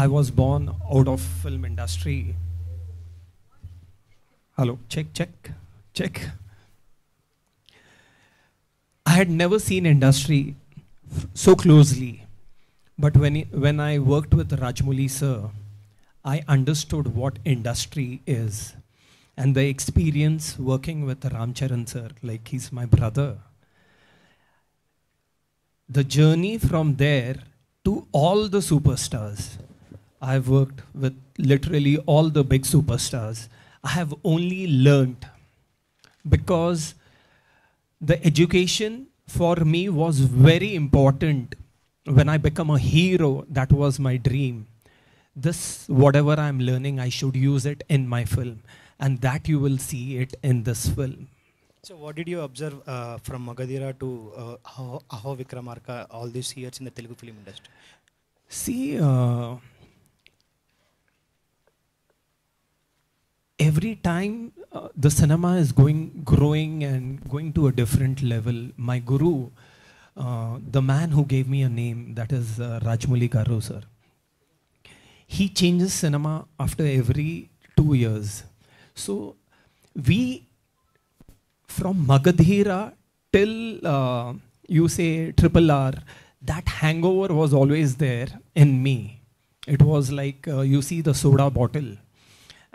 I was born out of film industry. Hello, check. I had never seen industry so closely, but when I worked with Rajmouli sir, I understood what industry is, and the experience working with Ramcharan sir, like he's my brother. The journey from there to all the superstars. I've worked with literally all the big superstars. I have only learned because the education for me was very important. When I become a hero, that was my dream. This, whatever I'm learning, I should use it in my film. And that you will see it in this film. So what did you observe from Magadhira to Aho Vikramarka all these years in the Telugu film industry? See, every time the cinema is growing and going to a different level. My guru, the man who gave me a name, that is Rajmouli Garu sir. He changes cinema after every 2 years. So we, from Magadhira till you say RRR, that hangover was always there in me. It was like you see the soda bottle,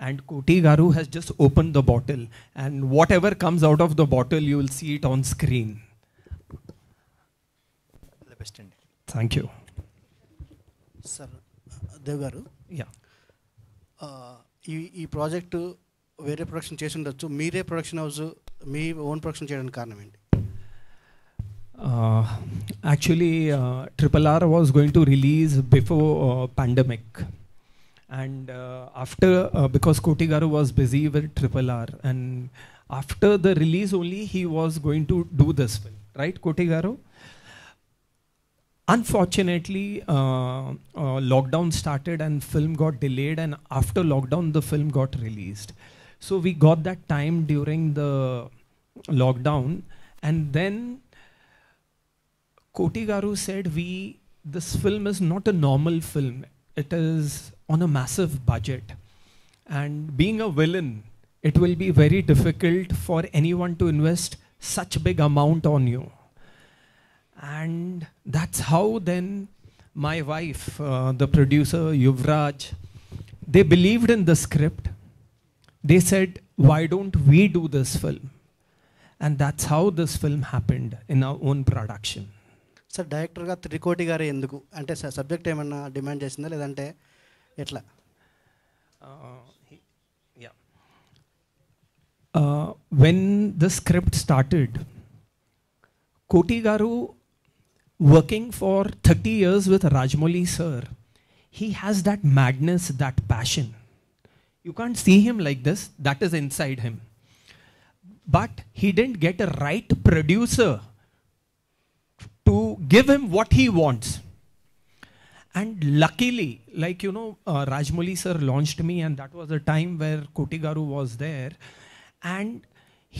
and Koti Garu has just opened the bottle, and whatever comes out of the bottle, you will see it on screen. The best end. Thank you. Sir, Dev Garu. Yeah. ఈ ప్రాజెక్టు వేరే ప్రొడక్షన్ చేసి ఉండొచ్చు, మీరే ప్రొడక్షన్ హౌస్ మీ ఓన్ ప్రొడక్షన్ చేయడానికి కారణం ఏంటి? Actually, RRR was going to release before pandemic, and after because Koti Garu was busy with RRR, and after the release only he was going to do this film, right, Koti Garu? Unfortunately, lockdown started and film got delayed, and after lockdown the film got released. So we got that time during the lockdown, and then Koti Garu said, this film is not a normal film. It is on a massive budget. And being a villain, it will be very difficult for anyone to invest such big amount on you. And that's how then my wife, the producer, Yuvraj, they believed in the script. They said, why don't we do this film? And that's how this film happened in our own production. Sir, డైరెక్టర్గా త్రికోటి గారే ఎందుకు? అంటే సబ్జెక్ట్ ఏమన్నా డిమాండ్ చేసిందా లేదంటే ఎట్లా? When the script started, Koti Garu, working for 30 years with Rajmouli sir, he has that madness, that passion. You can't see him like this, that is inside him. But he didn't get a right producer to give him what he wants. And luckily, like you know, Rajmouli sir launched me, and that was a time where Koti Garu was there. And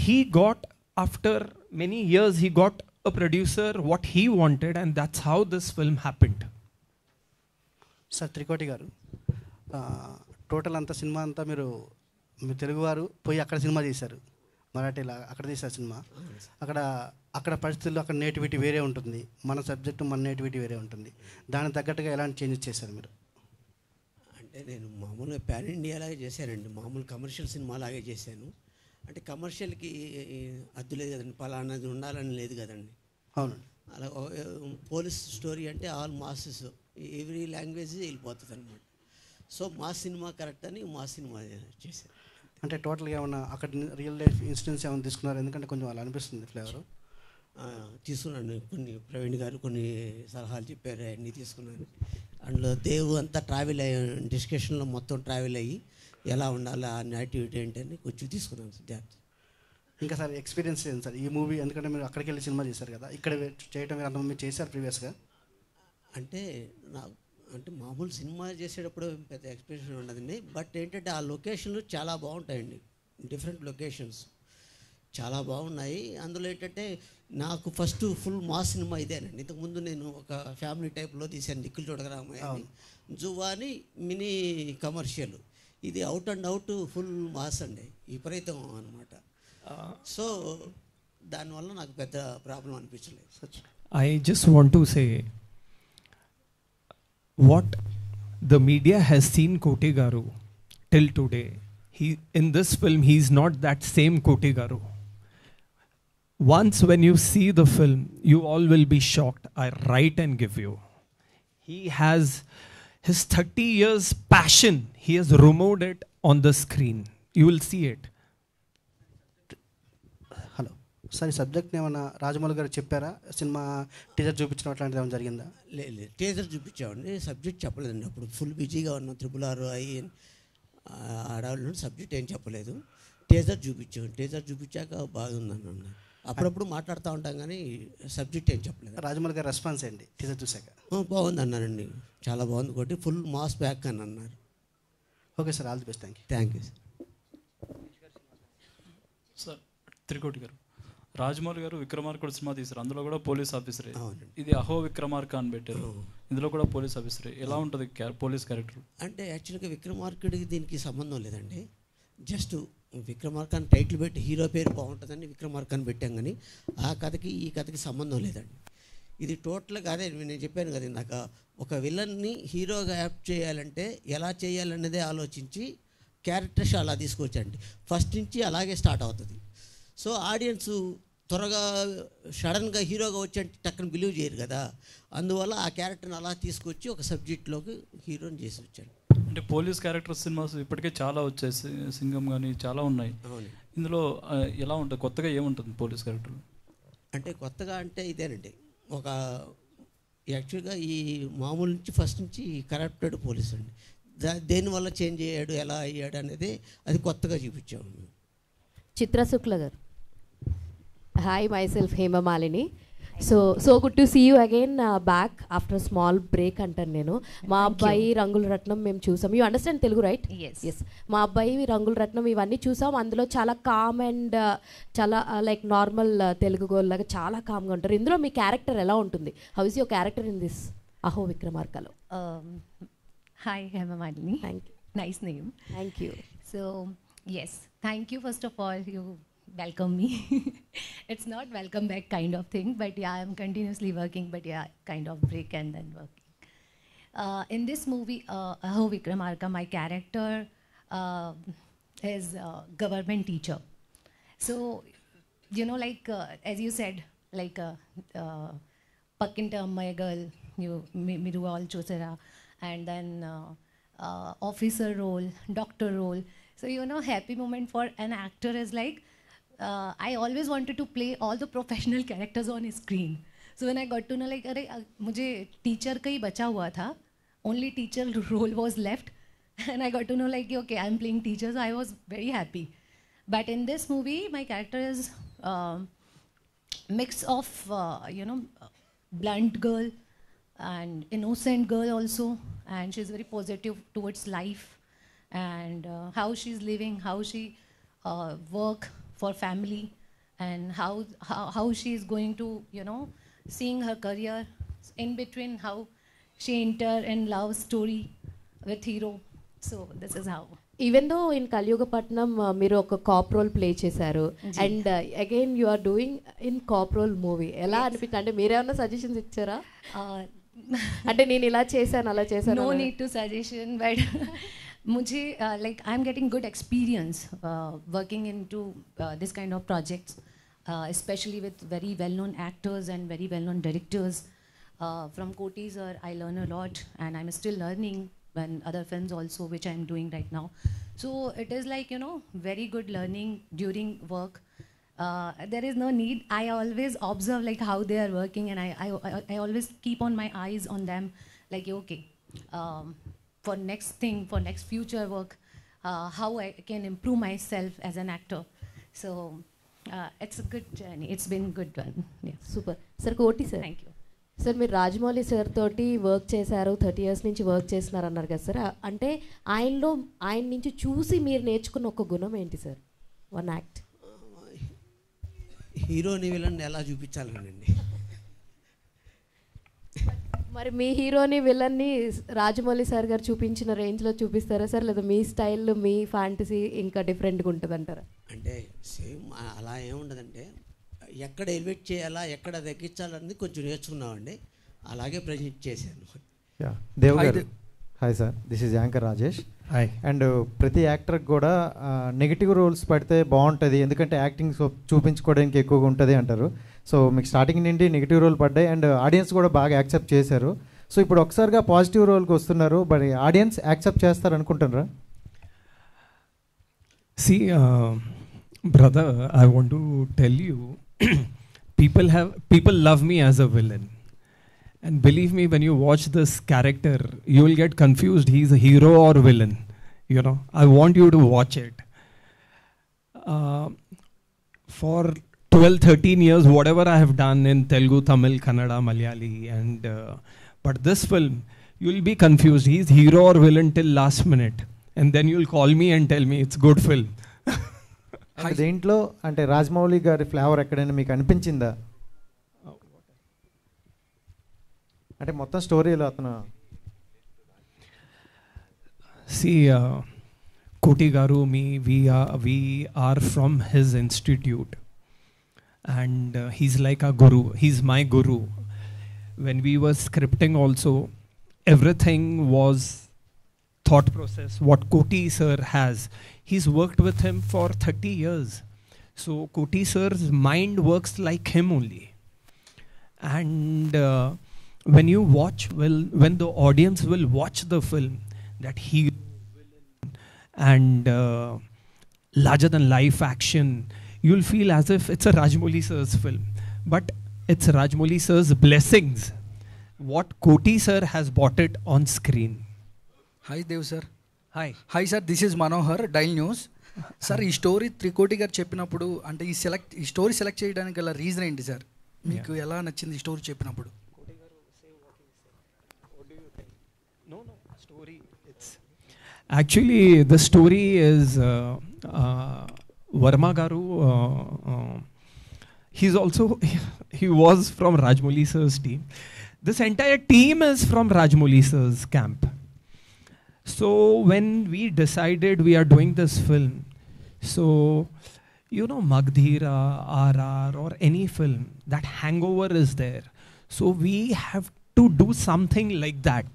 he got, after many years, he got a producer what he wanted, and that's how this film happened. Sir, Trikoti గారు, టోటల్ అంతా సినిమా అంతా మీరు తెలుగువారు పోయి అక్కడ సినిమా తీశారు, మరాఠీలా అక్కడ తీశారు సినిమా. అక్కడ పరిస్థితుల్లో అక్కడ నేటివిటీ వేరే ఉంటుంది, మన సబ్జెక్టు మన నేటివిటీ వేరే ఉంటుంది. దానికి తగ్గట్టుగా ఎలాంటి చేంజెస్ చేశారు మీరు? అంటే నేను మామూలుగా పాన్ ఇండియా లాగే చేశానండి, మామూలు కమర్షియల్ సినిమా లాగే చేశాను. అంటే కమర్షియల్కి అద్దు లేదు కదండి, పలానాది ఉండాలని లేదు కదండి. అవును. అలా పోలీస్ స్టోరీ అంటే ఆల్ మాసెస్, ఎవ్రీ లాంగ్వేజ్ వెళ్ళిపోతుంది అనమాట. సో మా సినిమా కరెక్ట్ అని మా సినిమా చేశాను. అంటే టోటల్గా ఏమన్నా అక్కడ రియల్ లైఫ్ ఇన్సిడెంట్స్ ఏమైనా తీసుకున్నారు? ఎందుకంటే కొంచెం అలా అనిపిస్తుంది ఫ్లేవర్. తీసుకున్నాను, కొన్ని ప్రవీణ్ గారు కొన్ని సలహాలు చెప్పారు, అన్నీ తీసుకున్నాను. అందులో దేవు అంతా ట్రావెల్ అయ్యి డిస్కషన్లో మొత్తం ట్రావెల్ అయ్యి ఎలా ఉండాలి ఆ యాక్టివిటీ ఏంటని కొంచెం తీసుకున్నాను సార్ జాగ్రత్త. ఇంకా సార్ ఎక్స్పీరియన్స్ ఏంటి సార్ ఈ మూవీ? ఎందుకంటే మీరు అక్కడికి వెళ్ళి సినిమా చేశారు కదా, ఇక్కడ చేయడం మీరు అంతమంది చేశారు ప్రీవియస్గా. అంటే అంటే మామూలు సినిమా చేసేటప్పుడు పెద్ద ఎక్స్పీరియన్స్ ఉండదండి. బట్ ఏంటంటే ఆ లొకేషన్లు చాలా బాగుంటాయండి. డిఫరెంట్ లొకేషన్స్ చాలా బాగున్నాయి. అందులో ఏంటంటే నాకు ఫస్ట్ ఫుల్ మాస్ సినిమా ఇదేనండి. ఇంతకుముందు నేను ఒక ఫ్యామిలీ టైప్లో తీశాను నిఖిల్ చూడగరామయ్య అని, జువాని మినీ కమర్షియల్. ఇది out and out full mass అండి, విపరీతం అనమాట. సో దానివల్ల నాకు పెద్ద ప్రాబ్లం అనిపించలేదు. I just want to say what the media has seen Kote Garu till today. In this film, he is not that same Kote Garu. Once when you see the film, you all will be shocked. I write and give you. He has his 30 years passion. He has removed it on the screen. You will see it. Hello sir, ఈ సబ్జెక్ట్ని ఏమన్నా రాజమౌళి గారు చెప్పారా? సినిమా టీజర్ చూపించడం అట్లాంటిది ఏమైనా జరిగిందా? లేదు, టీజర్ చూపించామండి, సబ్జెక్ట్ చెప్పలేదండి. అప్పుడు ఫుల్ బిజీగా ఉన్నాం, 6 అయ్యి ఆడవాళ్ళు సబ్జెక్ట్ ఏం చెప్పలేదు. టీజర్ చూపించాం, టీజర్ చూపించాక బాగుందని అన్నారు. అప్పుడప్పుడు మాట్లాడుతూ ఉంటాం కానీ సబ్జెక్ట్ ఏం చెప్పలేదు. రాజమౌళి గారి రెస్పాన్స్ ఏంటి టీజర్ చూసాక? బాగుంది అన్నారండి, చాలా బాగుంది కొట్టి ఫుల్ మాస్ బ్యాక్ అని అన్నారు. Okay sir, all the best. Thank you sir. Trikoti గారు, రాజమౌళి గారు విక్రమార్కుడు సినిమా తీశారు, అందులో కూడా పోలీస్ ఆఫీసరే. ఇది అహో విక్రమార్క అని పెట్టారు, ఇందులో కూడా పోలీస్ ఆఫీసరే. ఎలా ఉంటుంది పోలీస్ క్యారెక్టర్? అంటే యాక్చువల్గా విక్రమార్కుడికి దీనికి సంబంధం లేదండి. జస్ట్ విక్రమార్క అని టైటిల్ పెట్టి హీరో పేరు బాగుంటుందని విక్రమార్క అని పెట్టాం, కానీ ఆ కథకి ఈ కథకి సంబంధం లేదండి. ఇది టోటల్గా అదే నేను చెప్పాను కదా ఇందాక, ఒక విలన్ని హీరోగా యాక్ట్ చేయాలంటే ఎలా చేయాలన్నదే ఆలోచించి క్యారెక్టర్స్ అలా తీసుకొచ్చండి. ఫస్ట్ నుంచి అలాగే స్టార్ట్ అవుతుంది. సో ఆడియన్స్ త్వరగా సడన్గా హీరోగా వచ్చి టక్కన బిలీవ్ చేయరు కదా, అందువల్ల ఆ క్యారెక్టర్ని అలా తీసుకొచ్చి ఒక సబ్జెక్ట్లోకి హీరోని చేసి వచ్చాడు. అంటే పోలీస్ క్యారెక్టర్ సినిమాస్ ఇప్పటికే చాలా వచ్చాయి, సింగం కానీ చాలా ఉన్నాయి. ఇందులో ఎలా ఉంటుంది, కొత్తగా ఏముంటుంది పోలీస్ క్యారెక్టర్? అంటే కొత్తగా అంటే ఇదేనండి, ఒక యాక్చువల్గా ఈ మామూలు నుంచి ఫస్ట్ నుంచి కరప్టెడ్ పోలీస్ అండి. దేనివల్ల చేంజ్ అయ్యాడు, ఎలా అయ్యాడు అనేది అది కొత్తగా చూపించాము. చిత్ర శుక్ల గారు. Hi, myself Hema Malini. So good to see you again back after small break అంటాను నేను. మా అబ్బాయి రంగుల రత్నం మేము చూసాం. You understand Telugu right? Yes. మా అబ్బాయి రంగుల రత్నం ఇవన్నీ చూసాం. అందులో చాలా కామ్ అండ్ చాలా లైక్ నార్మల్ తెలుగు గోల్లాగా చాలా కామ్గా ఉంటారు. ఇందులో మీ క్యారెక్టర్ ఎలా ఉంటుంది? How is your character in this Aho విక్రమార్కలో? Hi, Hema Malini. Thank you. Nice name. Thank you. So, yes, thank you first of all. You welcome me. It's not welcome back kind of thing, but yeah, I'm continuously working, but yeah, kind of break and then working. In this movie, Aho Vikramarka, my character is a government teacher. So, you know, like, as you said, like, Pakkinta Ammaya girl, Miru all chosera. And then officer role, doctor role. So, you know, happy moment for an actor is like, I always wanted to play all the professional characters on screen. So when I got to know like, अरे मुझे teacher का ही बचा हुआ था, only teacher role was left, and I got to know like, okay, I'm playing teacher, so I was very happy. But in this movie, my character is mix of, you know, blunt girl, and innocent girl also, and she's very positive towards life and how she's living, how she work for family, and how she is going to, you know, seeing her career in between, how she enter in love story with hero. So this is how. Even though in Kaliyugapatnam మీరు ఒక కాప్ రోల్ ప్లే చేశారు, and again you are doing in cop role movie. ఎలా అనిపించింది? అంటే మీరేమన్నా సజెషన్స్ ఇచ్చారా? అంటే నేను ఇలా చేశాను అలా చేశాను. No need to suggestion, but मुझे like I'm getting good experience working into this kind of projects, especially with very well-known actors and very well-known directors. From Koti sir, I learn a lot, and I'm still learning when other films also, which I'm doing right now. So it is like, you know, very good learning during work. There is no need. I always observe like how they are working, and I always keep on my eyes on them. Like, okay, for next thing, for next future work, how I can improve myself as an actor. So it's a good journey. It's been a good one. Yeah. Super sir. కోటి సార్, Thank you. సార్ మీరు రాజమౌళి సార్ తోటి వర్క్ చేశారు, 30 years నుంచి వర్క్ చేస్తున్నారు అన్నారు కదా సార్. అంటే ఆయన నుంచి చూసి మీరు నేర్చుకున్న ఒక గుణం ఏంటి సార్? One act. హీరోని విలన్ ఎలా చూపించాలనండి. మరి మీ హీరోని విలన్ని రాజమౌళి సార్ గారు చూపించిన రేంజ్లో చూపిస్తారా సార్, లేదా మీ స్టైల్ మీ ఫ్యాంటసీ ఇంకా డిఫరెంట్గా ఉంటుంది అంటారా? అంటే సేమ్ అలా ఏముండదంటే ఎక్కడ ఎలివేట్ చేయాలా, ఎక్కడ తగ్గించాలన్నది కొంచెం నేర్చుకున్నామండి. అలాగే ప్రజెంట్ చేశాను. దేవ్ గారు, hi sir, this is anchor Rajesh. Hi. And ప్రతి యాక్టర్కి కూడా నెగిటివ్ రోల్స్ పడితే బాగుంటుంది, ఎందుకంటే యాక్టింగ్ చూపించుకోవడానికి ఎక్కువగా ఉంటుంది అంటారు. సో మీకు స్టార్టింగ్ నుండి నెగిటివ్ రోల్ పడ్డాయి అండ్ ఆడియన్స్ కూడా బాగా యాక్సెప్ట్ చేశారు. సో ఇప్పుడు ఒకసారిగా పాజిటివ్ రోల్కి వస్తున్నారు, బట్ ఆడియన్స్ యాక్సెప్ట్ చేస్తారు అనుకుంటున్నారా? See, brother, I want to tell you, people love me as a villain. And believe me, when you watch this character, you will get confused. He's a hero or villain. You know, I want you to watch it. For 12-13 years, whatever I have done in Telugu, Tamil, Kannada, Malayali, and but this film, you will be confused. He's hero or villain till last minute. And then you'll call me and tell me it's good film. దేంట్లో అంటే రాజమౌళి గారి ఫ్లేవర్ ఎక్కడైనా మీకు అనిపించిందా? అంటే మొత్తం స్టోరీలో అతను See, Koti Garu, we are from his institute, and he's like a guru. He's my guru. When we were scripting also, everything was thought process. What Koti sir has, he's worked with him for 30 years. So Koti sir's mind works like him only. And when you watch, when the audience will watch the film, that hero, villain, and larger than life action, you'll feel as if it's a Rajamouli sir's film. But it's Rajamouli sir's blessings. What Koti sir has brought it on screen. హాయ్ Dev sir. Hi sir, this is Manohar, Dial News. Sir, ఈ స్టోరీ త్రికోటి గారు చెప్పినప్పుడు అంటే ఈ స్టోరీ సెలెక్ట్ చేయడానికి గల రీజన్ ఏంటి సార్? మీకు ఎలా నచ్చింది ఈ స్టోరీ చెప్పినప్పుడు? Actually, the story is Verma Garu. He was from Rajamouli sir's team. This entire team is from Rajamouli sir's camp. So when we decided we are doing this film, so you know, Magdhira, RR, or any film, that hangover is there. So we have to do something like that.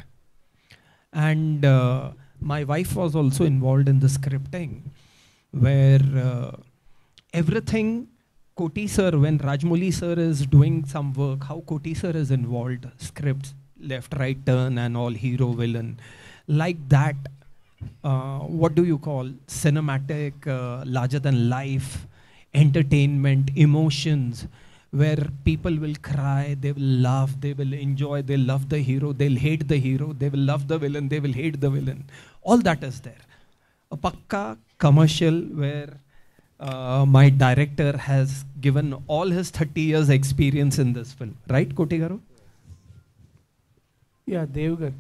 And my wife was also involved in the scripting, where everything Koti sir, when Rajamouli sir is doing some work, how Koti sir is involved, scripts, left, right turn and all, hero, villain, like that. What do you call cinematic, larger than life, entertainment, emotions, where people will cry, they will laugh, they will enjoy, they'll love the hero, they'll hate the hero, they will love the villain, they will hate the villain. All that is there. A pakka commercial where my director has given all his 30 years experience in this film. Right, Koti Garu? Yeah, Dev Garu.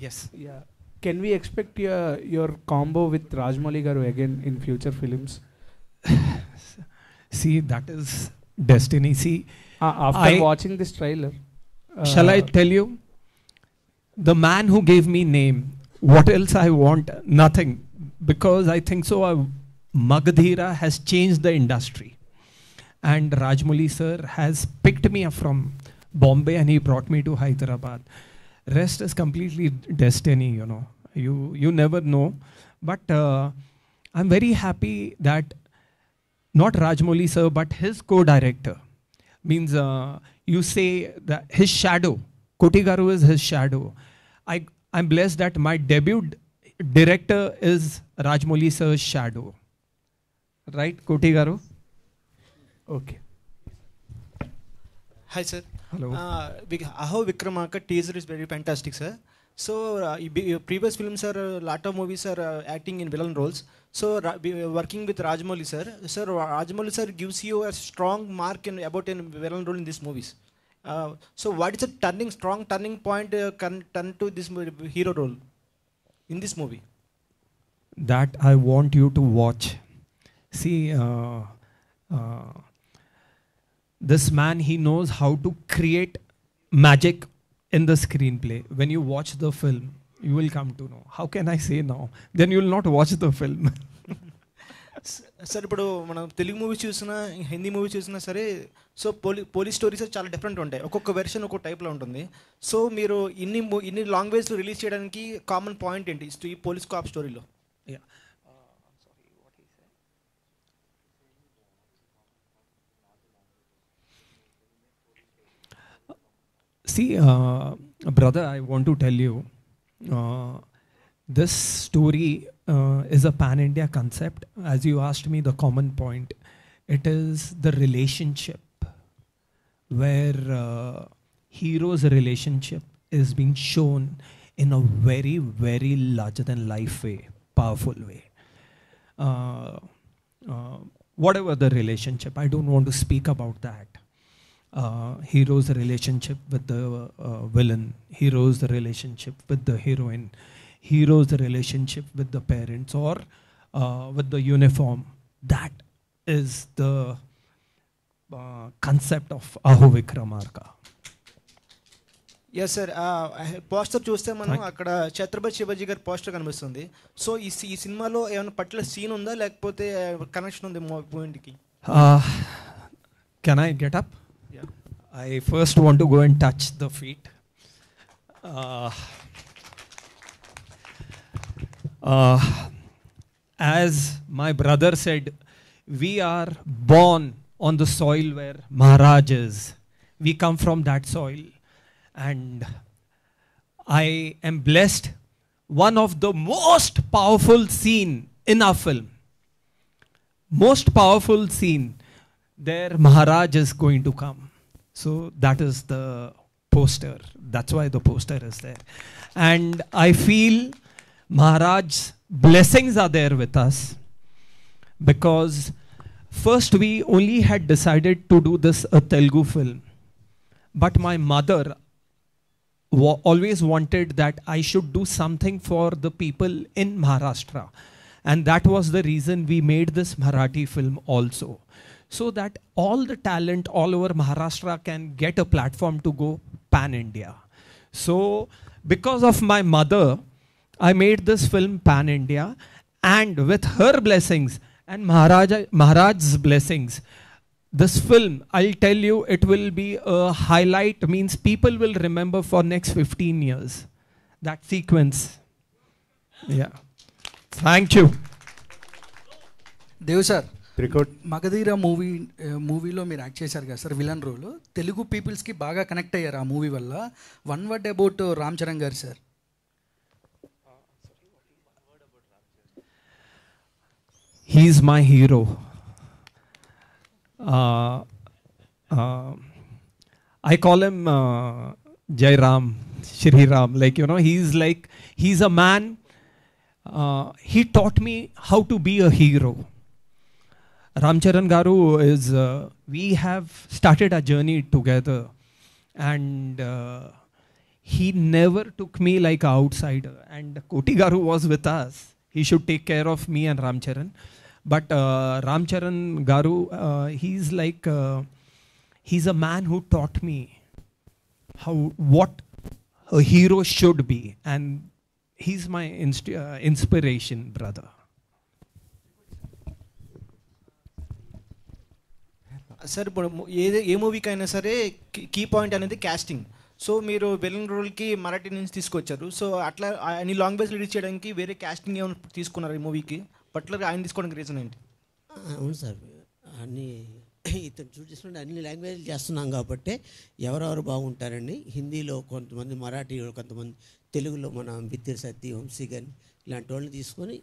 Yes. Yeah. Can we expect your combo with Rajamouli Garu again in future films? See, that is destiny. See, after watching this trailer, shall I tell you? The man who gave me name, what else I want? Nothing. Because I think so, Magadhira has changed the industry. And Rajamouli sir has picked me up from Bombay and he brought me to Hyderabad. Rest is completely destiny, you know. You never know. But I'm very happy that not Rajamouli sir, but his co-director. Means you say that his shadow, Koti Garu is his shadow. I'm blessed that my debut director is Rajamouli sir's shadow. Right, Koti Garu? Okay. Hi sir. Hello. Aho Vikramarka teaser is very fantastic, sir. So previous films are lot of movies are acting in villain roles. So working with Rajamouli sir, Rajamouli sir gives you a strong mark about a villain role in these movies. So what is a strong turning point can turn to this hero role in this movie? That I want you to watch. See, this man, he knows how to create magic in the screenplay. When you watch the film, you will come to know. How can I say now? Then you will not watch the film. Sir ఇప్పుడు మనం తెలుగు మూవీస్ చూసినా హిందీ మూవీస్ చూసినా సరే సో పోలీస్ స్టోరీస్ చాలా డిఫరెంట్ ఉంటాయి, ఒక్కొక్క వెర్షన్ ఒక్కొక్క టైప్లో ఉంటుంది. సో మీరు ఇన్ని లాంగ్వేజ్ రిలీజ్ చేయడానికి కామన్ పాయింట్ ఏంటి ఈ పోలీస్ కాప్ స్టోరీలో? See, brother, I want to tell you, this story is a pan-India concept. As you asked me, the common point, it is the relationship where hero's relationship is being shown in a very, very larger-than-life way, powerful way. Whatever the relationship, I don't want to speak about that. Hero's relationship with the villain, hero's relationship with the heroine, hero's relationship with the parents or with the uniform. That is the concept of Aho Vikramarka. Yes sir, poster చూస్తే మనం అక్కడ ఛత్రపతి శివాజీ గారి పోస్టర్ కనిపిస్తుంది. సో ఈ సినిమాలో ఏమైనా పర్టికులర్ సీన్ ఉందా లేకపోతే కనెక్షన్ ఉంది పాయింట్కి? Can I get up? I first want to go and touch the feet. As my brother said, we are born on the soil where Maharaj is. We come from that soil. And I am blessed. One of the most powerful scene in our film, most powerful scene, there Maharaj is going to come. So that is the poster. That's why the poster is there. And I feel Maharaj's blessings are there with us, because first we only had decided to do this a Telugu film. But my mother always wanted that I should do something for the people in Maharashtra. And that was the reason we made this Marathi film also. So that all the talent all over Maharashtra can get a platform to go pan-India. So because of my mother, I made this film pan-India, and with her blessings and Maharaj's blessings, this film, I'll tell you, it will be a highlight, means people will remember for next 15 years. That sequence. Yeah. Thank you. Dev sir, Magadheera మూవీలో మీరు యాక్ట్ చేశారు కదా సార్, విలన్ రోల్. తెలుగు పీపుల్స్కి బాగా కనెక్ట్ అయ్యారు ఆ మూవీ వల్ల. One word about Ram Charan గారు sir. He's my hero. I call him Jai Ram, Shri Ram. Like, you know, he's a man. He taught me how to be a hero. Ram Charan Garu is, we have started a journey together, and he never took me like an outsider. And Koti Garu was with us. He should take care of me and Ram Charan. But Ram Charan Garu, he's a man who taught me what a hero should be. And he's my inspiration, brother. Sir, ఇప్పుడు ఏ మూవీకి అయినా సరే కీ పాయింట్ అనేది కాస్టింగ్. సో మీరు విలన్ రోల్కి మరాఠీ నుంచి తీసుకొచ్చారు. సో అట్లా అన్ని లాంగ్వేజ్ రిలీజ్ చేయడానికి వేరే కాస్టింగ్ ఏమైనా తీసుకున్నారు ఈ మూవీకి? పర్టికులర్గా ఆయన తీసుకోవడానికి రీజన్ ఏంటి? అవును సార్, అన్ని ఇతను చూసినట్టు అన్ని లాంగ్వేజ్లు చేస్తున్నాం కాబట్టి ఎవరెవరు బాగుంటారండి. హిందీలో కొంతమంది, మరాఠీలో కొంతమంది, తెలుగులో మన బిత్తిరి సత్తి, వంశీగన్ ఇలాంటి వాళ్ళని తీసుకొని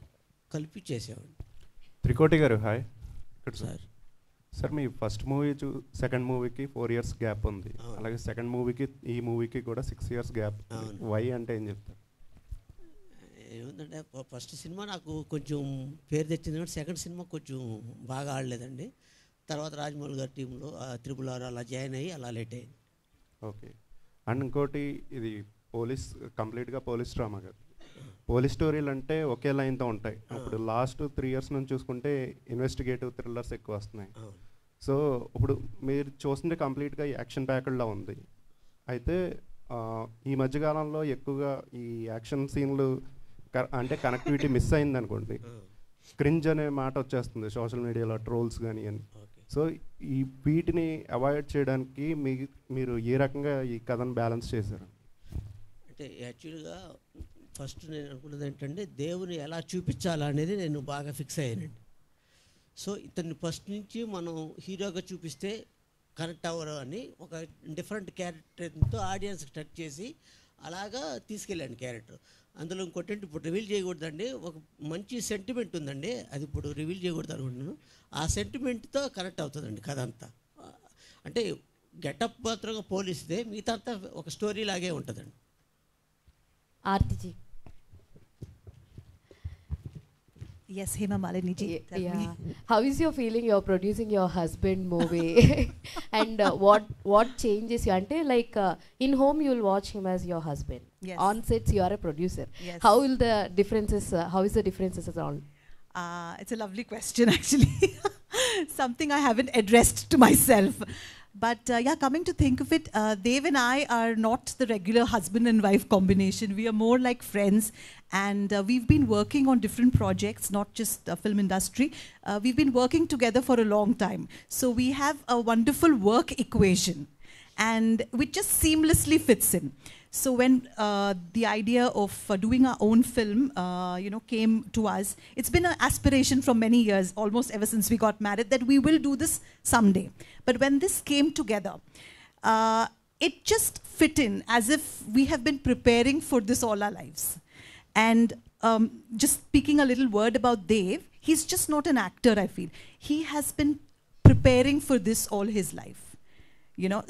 కలిపి చేసేవాడిని. త్రికోటి గారు హాయ్. సార్ సార్, మీ ఫస్ట్ మూవీ సెకండ్ మూవీకి 4 years గ్యాప్ ఉంది, అలాగే సెకండ్ మూవీకి ఈ మూవీకి కూడా 6 years గ్యాప్. వై అంటే ఏం చెప్తారు? ఏముందంటే ఫస్ట్ సినిమా నాకు కొంచెం పేరు తెచ్చింది, కానీ సెకండ్ సినిమా కొంచెం బాగా ఆడలేదండి. తర్వాత రాజమౌళి గారి టీంలో RRR అలా జాయిన్ అయ్యి అలా లేట్ అయింది. ఓకే. అండ్ ఇంకోటి, ఇది కంప్లీట్గా పోలీస్ డ్రామా కదా. పోలీస్ స్టోరీలు అంటే ఒకే లైన్తో ఉంటాయి. ఇప్పుడు లాస్ట్ 3 years నుంచి చూసుకుంటే ఇన్వెస్టిగేటివ్ థ్రిల్లర్స్ ఎక్కువ వస్తున్నాయి. సో ఇప్పుడు మీరు చూస్తుంటే కంప్లీట్గా యాక్షన్ ప్యాక్డ్లా ఉంది. అయితే ఈ మధ్యకాలంలో ఎక్కువగా ఈ యాక్షన్ సీన్లు అంటే కనెక్టివిటీ మిస్ అయింది అనుకోండి, క్రింజ్ అనే మాట వచ్చేస్తుంది సోషల్ మీడియాలో, ట్రోల్స్ కానీ అని. సో వీటిని అవాయిడ్ చేయడానికి మీరు ఏ రకంగా ఈ కథను బ్యాలెన్స్ చేశారు? అంటే యాక్చువల్గా ఫస్ట్ నేను అనుకున్నది ఏంటంటే దేవుని ఎలా చూపించాలనేది నేను బాగా ఫిక్స్ అయ్యానండి. సో ఇతన్ని ఫస్ట్ నుంచి మనం హీరోగా చూపిస్తే కనెక్ట్ అవ్వరు అని ఒక డిఫరెంట్ క్యారెక్టర్తో ఆడియన్స్కి టచ్ చేసి అలాగా తీసుకెళ్ళాను క్యారెక్టర్. అందులో ఇంకోటి ఇప్పుడు రివీల్ చేయకూడదండి, ఒక మంచి సెంటిమెంట్ ఉందండి, అది ఇప్పుడు రివీల్ చేయకూడదు అనుకుంటున్నాను. ఆ సెంటిమెంట్తో కనెక్ట్ అవుతుందండి కథ అంతా. అంటే గెటప్ మాత్రంగా పోలిస్తే మిగతా అంతా ఒక స్టోరీ లాగే ఉంటుందండి. ఆర్తిజీ. Yes, Hema Malini ji. Yeah. How is your feeling? You're producing your husband movie, and what changes you? Ante like in home you'll watch him as your husband. Yes. On sets you are a producer. Yes. How will the differences? How is the differences on? It's a lovely question actually. Something I haven't addressed to myself. But yeah, coming to think of it, Dev and I are not the regular husband and wife combination. We are more like friends, and we've been working on different projects, not just film industry. We've been working together for a long time. So we have a wonderful work equation, and which just seamlessly fits in. So when the idea of doing our own film, came to us, it's been an aspiration from many years, almost ever since we got married, that we will do this someday. But when this came together, it just fit in as if we have been preparing for this all our lives. And just speaking a little word about Dev, he's just not an actor, I feel. He has been preparing for this all his life.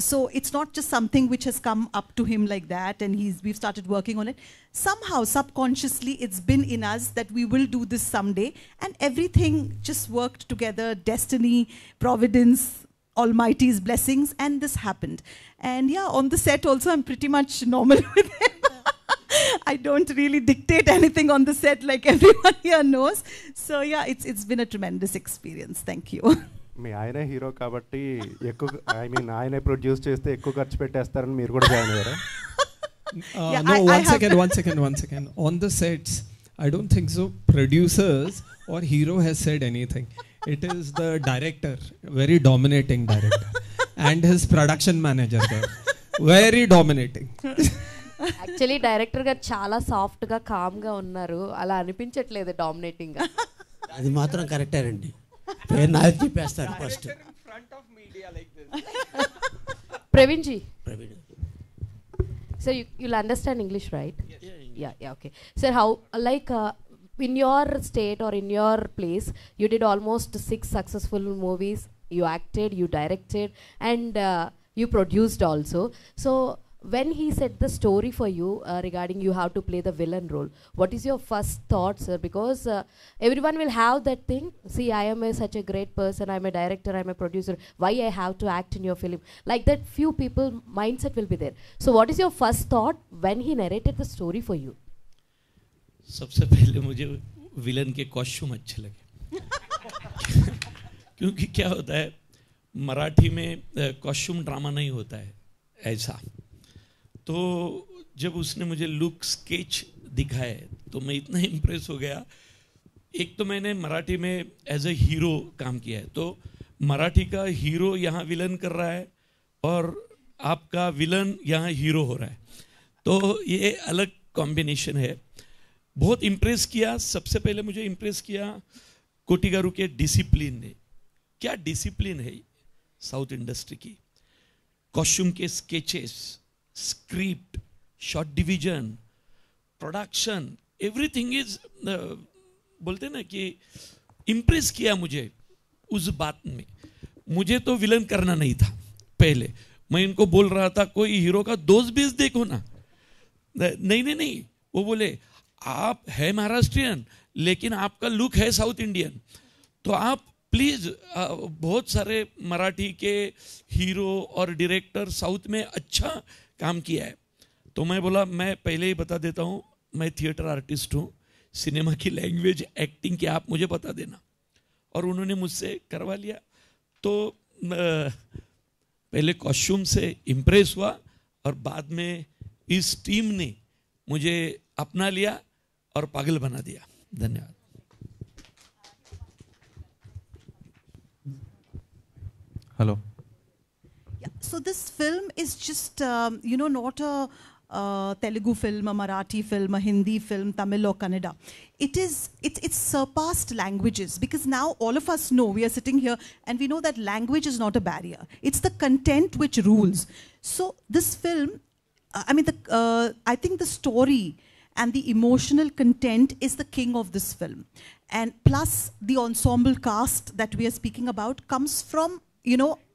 So it's not just something which has come up to him like that and we've started working on it. Somehow, subconsciously, it's been in us that we will do this someday, and everything just worked together, destiny, providence, Almighty's blessings, and this happened. And yeah, on the set also, I'm pretty much normal with him. I don't really dictate anything on the set like everyone here knows. So yeah, it's been a tremendous experience. Thank you. మీ ఆయనే హీరో కాబట్టి ఎక్కువ ఆయనే ప్రొడ్యూస్ చేస్తే ఎక్కువ ఖర్చు పెట్టేస్తారని మీరు కూడా జాయిన్ అయ్యారా? No, one second. On the sets, I don't think so. Producers or hero has said anything. It is the director, very dominating director, and his production manager there, very dominating. Actually director గారు చాలా సాఫ్ట్ గా కామ్ గా ఉన్నారు, అలా అనిపించట్లేదు డామినేటింగ్ గా. అది మాత్రం కరెక్టేనండి. పేరు నాది చెప్పేస్తారు first. Praveen ji. So you'll understand English, right? Yeah, okay. Sir, how like in your state or in your place, you did almost 6 successful movies. You acted, you directed, and you produced also. So when he said the story for you regarding you have to play the villain role, what is your first thought, sir? Because everyone will have that thing. See, I am such a great person. I'm a director. I'm a producer. Why I have to act in your film? Like that, few people mindset will be there. So, what is your first thought when he narrated the story for you? सबसे पहले मुझे विलन के कॉस्ट्यूम अच्छे लगे क्योंकि क्या होता है, मराठी में कॉस्ट्यूम ड्रामा नहीं होता है ऐसा. तो जब उसने मुझे लुक स्केच दिखाए तो मैं इतना इम्प्रेस हो गया. एक तो मैंने मराठी में एज ए हीरो काम किया है, तो मराठी का हीरो यहाँ विलन कर रहा है और आपका विलन यहाँ हीरो हो रहा है, तो ये अलग कॉम्बिनेशन है. बहुत इम्प्रेस किया. सबसे पहले मुझे इम्प्रेस किया कोटी गारू के डिसिप्लिन ने. क्या डिसिप्लिन है साउथ इंडस्ट्री की. कॉस्ट्यूम के sketches, script, shot division, production, everything is बोलते ना कि इम्प्रेस किया मुझे उस बात में. मुझे तो विलन करना नहीं था पहले. मैं इनको बोल रहा था कोई हीरो का दोस्त भी देखो ना. नहीं, वो बोले आप है महाराष्ट्रियन लेकिन आपका लुक है साउथ इंडियन, तो आप प्लीज़ बहुत सारे मराठी के हीरो और डायरेक्टर साउथ में अच्छा काम किया है। तो मैं बोला मैं पहले ही बता देता हूँ, मैं थिएटर आर्टिस्ट हूँ, सिनेमा की लैंग्वेज एक्टिंग की आप मुझे बता देना। और उन्होंने मुझसे करवा लिया। तो पहले कॉस्ट्यूम से इम्प्रेस हुआ और बाद में इस टीम ने मुझे अपना लिया और पागल बना दिया। धन्यवाद। Hello. Yeah, so this film is just, not a Telugu film, a Marathi film, a Hindi film, Tamil or Kannada. It's surpassed languages, because now all of us know, we are sitting here and we know that language is not a barrier. It's the content which rules. So this film, I think the story and the emotional content is the king of this film. And plus the ensemble cast that we are speaking about comes from,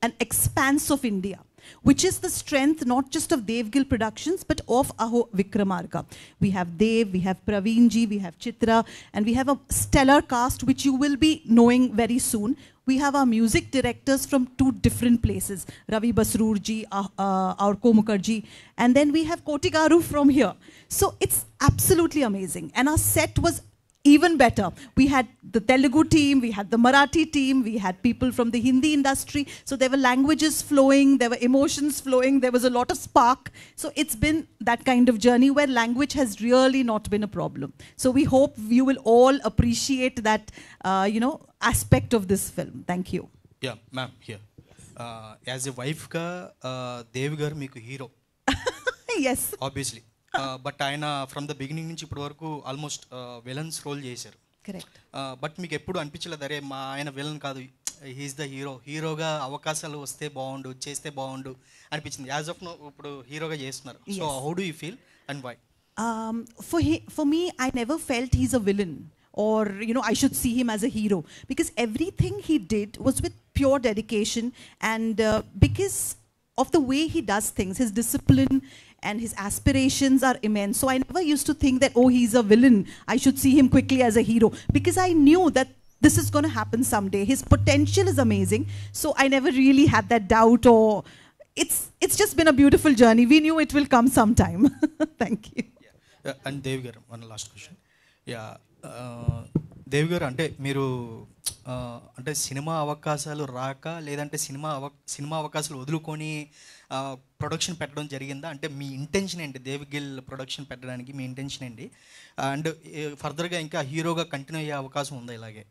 an expanse of India, which is the strength not just of Dev Gill Productions, but of Aho Vikramarka. We have Dev, we have Praveen ji, we have Chitra, and we have a stellar cast which you will be knowing very soon. We have our music directors from 2 different places, Ravi Basroor ji, Aurko Mukherjee, and then we have Koti Garu from here. So it's absolutely amazing. And our set was even better. We had the Telugu team, we had the Marathi team, we had people from the Hindi industry. So there were languages flowing, there were emotions flowing, there was a lot of spark. So it's been that kind of journey where language has really not been a problem. So we hope you will all appreciate that, aspect of this film. Thank you. Yeah, ma'am, here. As a wife, Dev garu meeku hero. Yes. Obviously. But ఆయన ఫ్రమ్ ద బిగినింగ్ నుంచి ఇప్పటి వరకు ఆల్మోస్ట్ విలన్స్ రోల్ చేశారు. కరెక్ట్. బట్ మీకు ఎప్పుడు అనిపించలేదు అరే మా ఆయన విలన్ కాదు, హీఈస్ ద హీరో, హీరోగా అవకాశాలు వస్తే బాగుండు, చేస్తే బాగుండు అనిపించింది. యాజ్ ఆఫ్ నో ఇప్పుడు హీరోగా చేస్తున్నారు. So how do you feel and why? For me, I never felt he's a villain or, I should see him as a hero, because everything he did was with pure dedication, and because of the way he does things, his discipline and his aspirations are immense. So I never used to think that, oh, he's a villain, I should see him quickly as a hero, because I knew that this is going to happen someday. His potential is amazing. So I never really had that doubt, or it's just been a beautiful journey. We knew it will come sometime. Thank you. Yeah. And Dev garu, one last question. Yeah. దేవి గారు, అంటే మీరు అంటే సినిమా అవకాశాలు రాక లేదంటే సినిమా అవకాశాలు వదులుకొని ప్రొడక్షన్ పెట్టడం జరిగిందా? అంటే మీ ఇంటెన్షన్ ఏంటి దేవ్ గిల్ ప్రొడక్షన్ పెట్టడానికి? మీ ఇంటెన్షన్ ఏంటి? అండ్ ఫర్దర్గా ఇంకా హీరోగా కంటిన్యూ అయ్యే అవకాశం ఉందా ఇలాగే?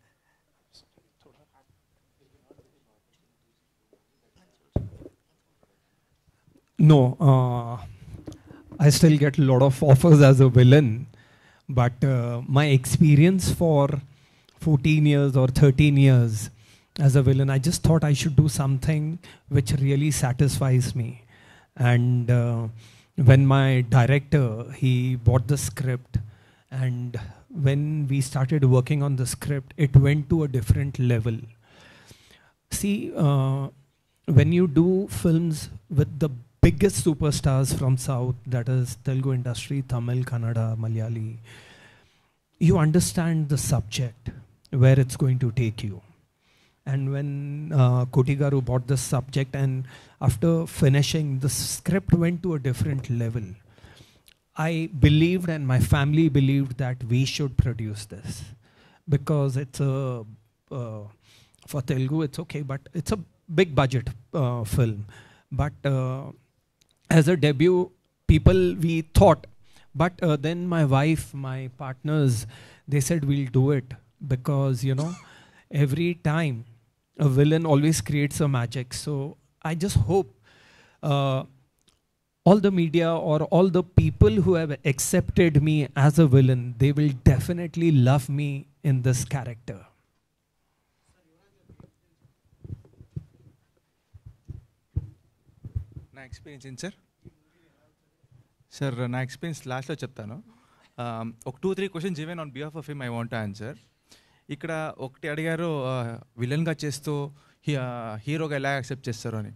No, I still get a lot of offers as a villain. But my experience for 14 years or 13 years as a villain, I just thought I should do something which really satisfies me. And when my director, he bought the script, and when we started working on the script, it went to a different level. See, when you do films with the biggest superstars from South, that is Telugu industry, Tamil, Kannada, Malayali, you understand the subject, where it's going to take you. And when Koti Garu bought the subject, and after finishing, the script went to a different level. I believed, and my family believed, that we should produce this, because it's for Telugu, it's okay, but it's a big budget film. But as a debut, people, we thought, but then my wife, my partners, they said we'll do it, because every time a villain always creates a magic. So I just hope all the media or all the people who have accepted me as a villain, they will definitely love me in this character. నా ఎక్స్పీరియన్స్ ఏంటి సార్? నా ఎక్స్పీరియన్స్ లాస్ట్లో చెప్తాను. ఒక 2-3 questions even on behalf of him I want to answer. ఇక్కడ ఒకటి అడిగారు, విలన్గా చేస్తూ హీరోగా ఎలా యాక్సెప్ట్ చేస్తారు అని.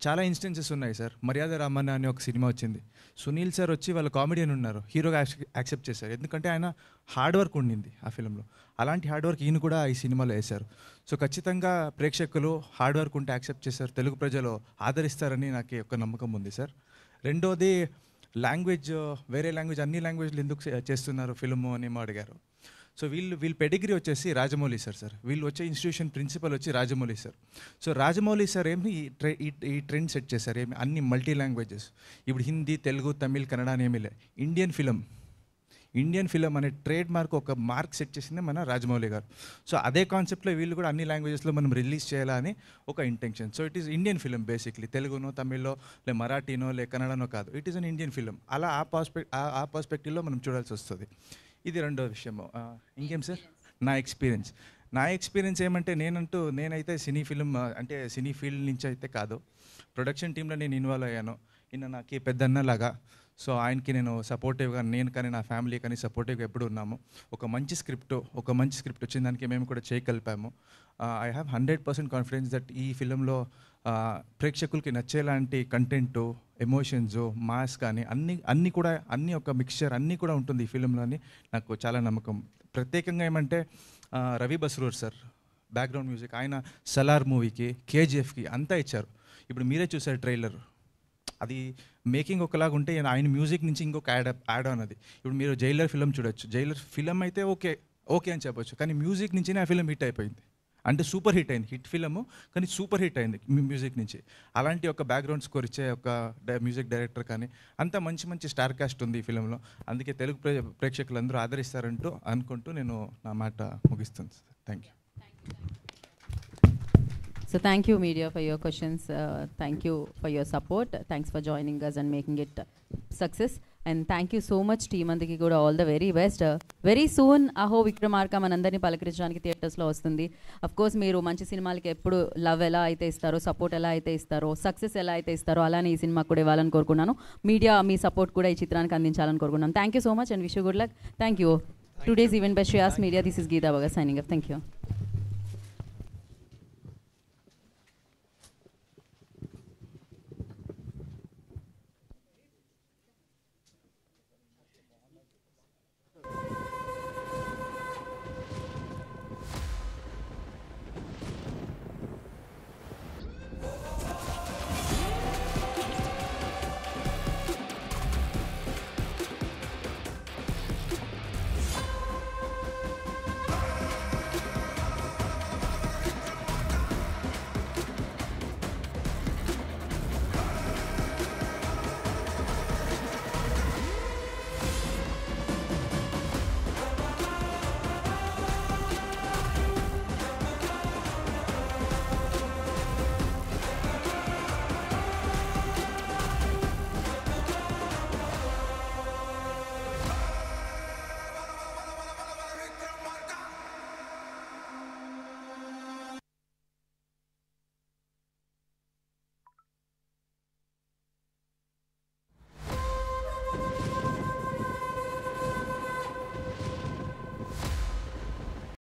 చాలా ఇన్స్టెన్సెస్ ఉన్నాయి సార్. మర్యాద రామన్న అనే ఒక సినిమా వచ్చింది, సునీల్ సార్ వచ్చి వాళ్ళు కామెడియన్ ఉన్నారు, హీరోగా యాక్సెప్ట్ చేశారు, ఎందుకంటే ఆయన హార్డ్ వర్క్ ఉండింది ఆ ఫిల్మ్లో. అలాంటి హార్డ్ వర్క్ ఈయన కూడా ఈ సినిమాలో వేశారు. సో ఖచ్చితంగా ప్రేక్షకులు హార్డ్ వర్క్ ఉంటే యాక్సెప్ట్ చేశారు, తెలుగు ప్రజలు ఆదరిస్తారని నాకు ఒక నమ్మకం ఉంది సార్. రెండోది లాంగ్వేజ్, వేరే లాంగ్వేజ్, అన్ని లాంగ్వేజ్లు ఎందుకు చేస్తున్నారు ఫిల్ము అని అడిగారు. సో వీళ్ళ పెడిగ్రీ వచ్చేసి రాజమౌళి సార్. వీళ్ళు వచ్చే ఇన్స్టిట్యూషన్ ప్రిన్సిపల్ వచ్చి Rajamouli sir. So Rajamouli sir ఏమి ఈ ట్రెండ్ సెట్ చేశారు, ఏమి అన్ని మల్టీ లాంగ్వేజెస్. ఇప్పుడు హిందీ, తెలుగు, తమిళ్, కన్నడ అని ఏమీ లే, ఇండియన్ ఫిలిం అనే ట్రేడ్ మార్క్, ఒక మార్క్ సెట్ చేసిందే మన రాజమౌళి గారు. సో అదే కాన్సెప్ట్లో వీళ్ళు కూడా అన్ని లాంగ్వేజెస్లో మనం రిలీజ్ చేయాలని ఒక intention. So it is Indian film basically, తెలుగునో, తమిళ్లో, లే మరాఠీనో, లే కన్నడనో కాదు, it is an Indian film. అలా ఆ పర్స్పెక్టివ్లో మనం చూడాల్సి వస్తుంది. ఇది రెండో విషయము. ఇంకేం సార్ నా ఎక్స్పీరియన్స్ ఏమంటే, నేనైతే సినీ ఫిలిం అంటే సినీ ఫీల్డ్ నుంచి అయితే కాదు, ప్రొడక్షన్ టీంలో నేను ఇన్వాల్వ్ అయ్యాను. ఈయన నాకు పెద్దన్నలాగా. సో ఆయనకి నేను సపోర్టివ్గా, నేను కానీ నా ఫ్యామిలీ కానీ సపోర్టివ్గా ఎప్పుడు ఉన్నాము. ఒక మంచి స్క్రిప్ట్ వచ్చిన దానికి మేము కూడా చేయగలిపాము. ఐ హ్యావ్ 100% కాన్ఫిడెన్స్ దట్ ఈ ఫిలింలో ప్రేక్షకులకి నచ్చేలాంటి కంటెంటు, ఎమోషన్స్, మాస్ కానీ అన్నీ ఒక మిక్స్చర్ అన్నీ కూడా ఉంటుంది ఈ ఫిలింలో అని నాకు చాలా నమ్మకం. ప్రత్యేకంగా ఏమంటే Ravi Basrur sir background music, ఆయన సలార్ మూవీకి, కేజీఎఫ్కి అంతా ఇచ్చారు. ఇప్పుడు మీరే చూసారు ట్రైలర్, అది మేకింగ్ ఒకలాగా ఉంటే ఆయన మ్యూజిక్ నుంచి ఇంకొక యాడ్ ఆన్ అది. ఇప్పుడు మీరు జైలర్ ఫిలిం చూడొచ్చు, జైలర్ ఫిలిం అయితే ఓకే అని చెప్పొచ్చు, కానీ మ్యూజిక్ నుంచి ఆ ఫిలిం హిట్ అయిపోయింది, అంటే సూపర్ హిట్ అయింది. హిట్ ఫిలము కానీ సూపర్ హిట్ అయింది మ్యూజిక్ నుంచి. అలాంటి ఒక బ్యాక్గ్రౌండ్ స్కోర్ ఇచ్చే ఒక మ్యూజిక్ డైరెక్టర్ కానీ అంత మంచి స్టార్ కాస్ట్ ఉంది ఈ ఫిలింలో. అందుకే తెలుగు ప్రేక్షకులందరూ ఆదరిస్తారంటూ అనుకుంటూ నేను నా మాట ముగిస్తాను sir. Thank you. So thank you media for your questions. Thank you for your support. Thanks for joining us and making it success. And thank you so much team andiki kuda all the very best. Very soon Aho Vikramarka manandarni palakrinచడానికి థియేటర్స్ లో వస్తుంది. Of course మీరు మంచి సినిమాలకి ఎప్పుడు లవ్ ఎలా అయితే ఇస్తారో, సపోర్ట్ ఎలా అయితే ఇస్తారో, సక్సెస్ ఎలా అయితే ఇస్తారో అలానే ఈ సినిమా కూడా ఇవ్వాలని కోరుకున్నాను. మీడియా మీ సపోర్ట్ కూడా ఈ చిత్రానికి అందించాలని కోరుకున్నాను. Thank you so much and wish you good luck. Thank you. Today's event by Shreyas Media. This is Geeta Bhagat signing off. Thank you.